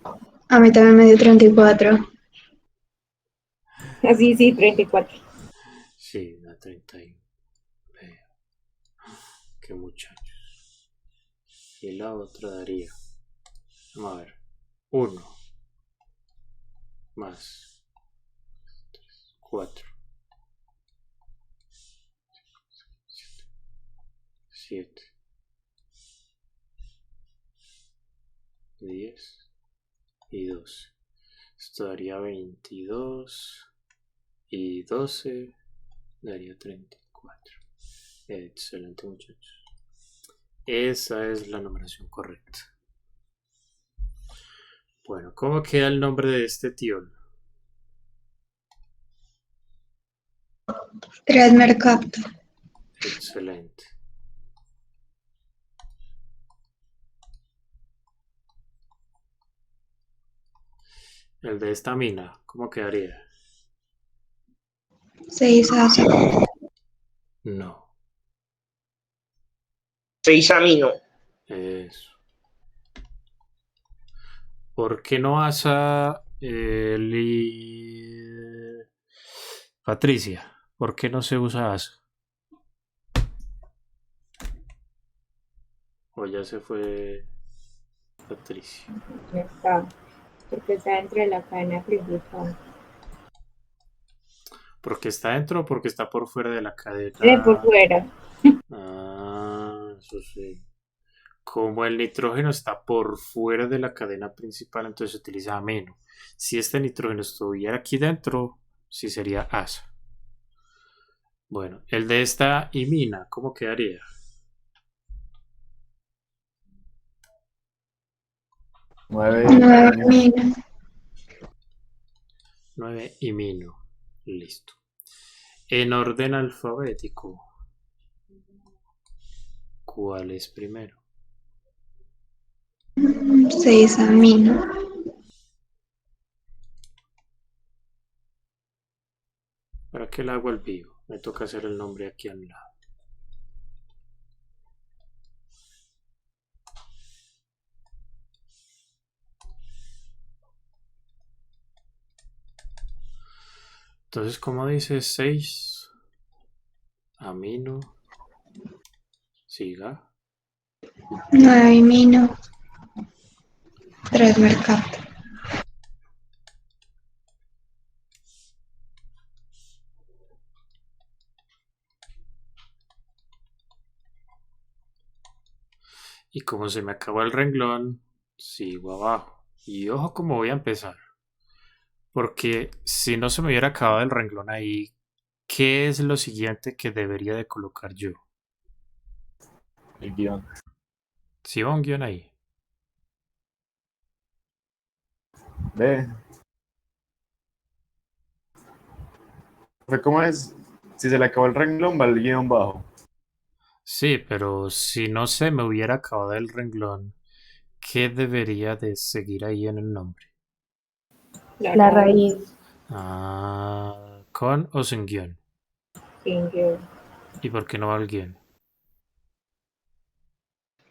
A mí también me dio 34. Así sí, 34. Sí, da 31. Veo. Qué muchachos. Y la otra daría. Vamos a ver. 1 más 4. 7. 10 y 12. Esto daría 22 y 12 daría 34. Excelente, muchachos. Esa es la numeración correcta. Bueno, ¿cómo queda el nombre de este tiol? Transmercapto. Excelente. El de esta mina, ¿cómo quedaría? 6 asa. No. 6 amino. Eso. ¿Por qué no asa Patricia? ¿Por qué no se usa asa? O ya se fue Patricia. Ya está. porque está dentro de la cadena principal. ¿Porque está dentro o porque está por fuera de la cadena? Por fuera. Ah, eso sí. Como el nitrógeno está por fuera de la cadena principal, entonces se utiliza ameno. Si este nitrógeno estuviera aquí dentro, sí sería asa. Bueno, el de esta imina, ¿cómo quedaría? 9 9 imino. Listo. En orden alfabético, ¿cuál es primero? 6 amino. ¿Para qué le hago el vivo? Me toca hacer el nombre aquí al lado. Entonces, ¿cómo dice? 6 amino. Siga. 9 amino. 3 mercato. Y como se me acabó el renglón, sigo abajo. Y ojo cómo voy a empezar. Porque si no se me hubiera acabado el renglón ahí, ¿qué es lo siguiente que debería de colocar yo? El guión. Si va un guión ahí. Ve. ¿Cómo es? Si se le acabó el renglón, va el guión bajo. Sí, pero si no se me hubiera acabado el renglón, ¿qué debería de seguir ahí en el nombre? La raíz. Ah, ¿con o sin guión? Sin guión. ¿Y por qué no va el guión?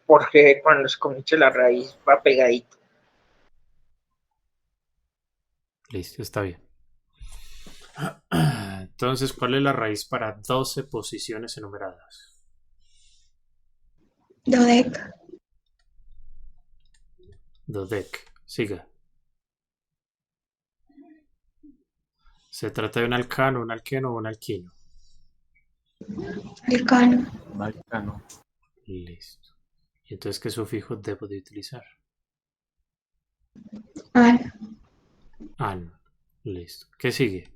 Porque cuando se comienza la raíz va pegadito. Listo, está bien. Entonces, ¿cuál es la raíz para 12 posiciones enumeradas? Dodeca. Dodec. Siga. ¿Se trata de un alcano, un alqueno o un alquino? Alcano. Alcano. Listo. ¿Y entonces qué sufijo debo de utilizar? An. An. Listo. ¿Qué sigue?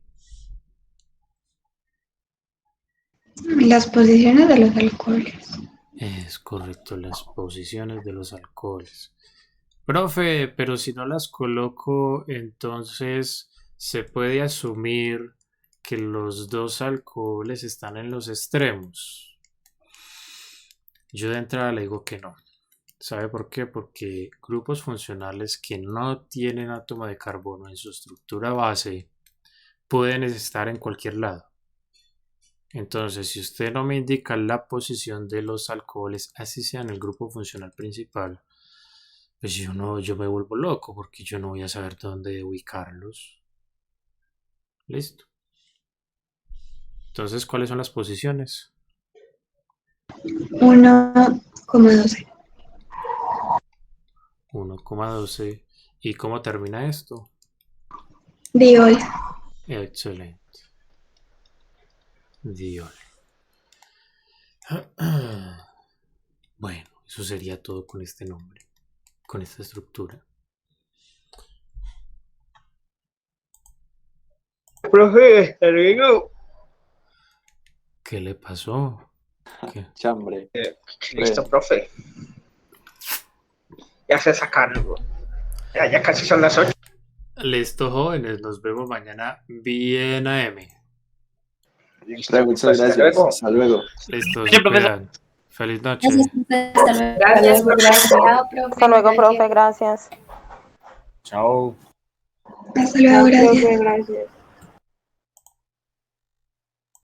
Las posiciones de los alcoholes. Es correcto, las posiciones de los alcoholes. Profe, pero si no las coloco, entonces se puede asumir que los dos alcoholes están en los extremos. Yo de entrada le digo que no. ¿Sabe por qué? Porque grupos funcionales que no tienen átomo de carbono en su estructura base pueden estar en cualquier lado. Entonces, si usted no me indica la posición de los alcoholes, así sea en el grupo funcional principal, pues yo me vuelvo loco porque yo no voy a saber dónde ubicarlos. Listo. Entonces, ¿cuáles son las posiciones? 1,12. 1,12. ¿Y cómo termina esto? Diol. Excelente. Diol. Bueno, eso sería todo con este nombre, con esta estructura. Profe, terminó. ¿Qué le pasó? ¿Qué? Chambre. Listo, profe. Ya se sacaron. Ya casi son las 8. Listo, jóvenes. Nos vemos mañana bien AM. Listo, Muchas hasta gracias. luego. Hasta luego. Listo, se cuidan. Feliz noche. Gracias, Gracias. Chao, profe. Hasta luego, Gracias. profe, gracias. Chao. Hasta luego, Chao, gracias. profe, gracias.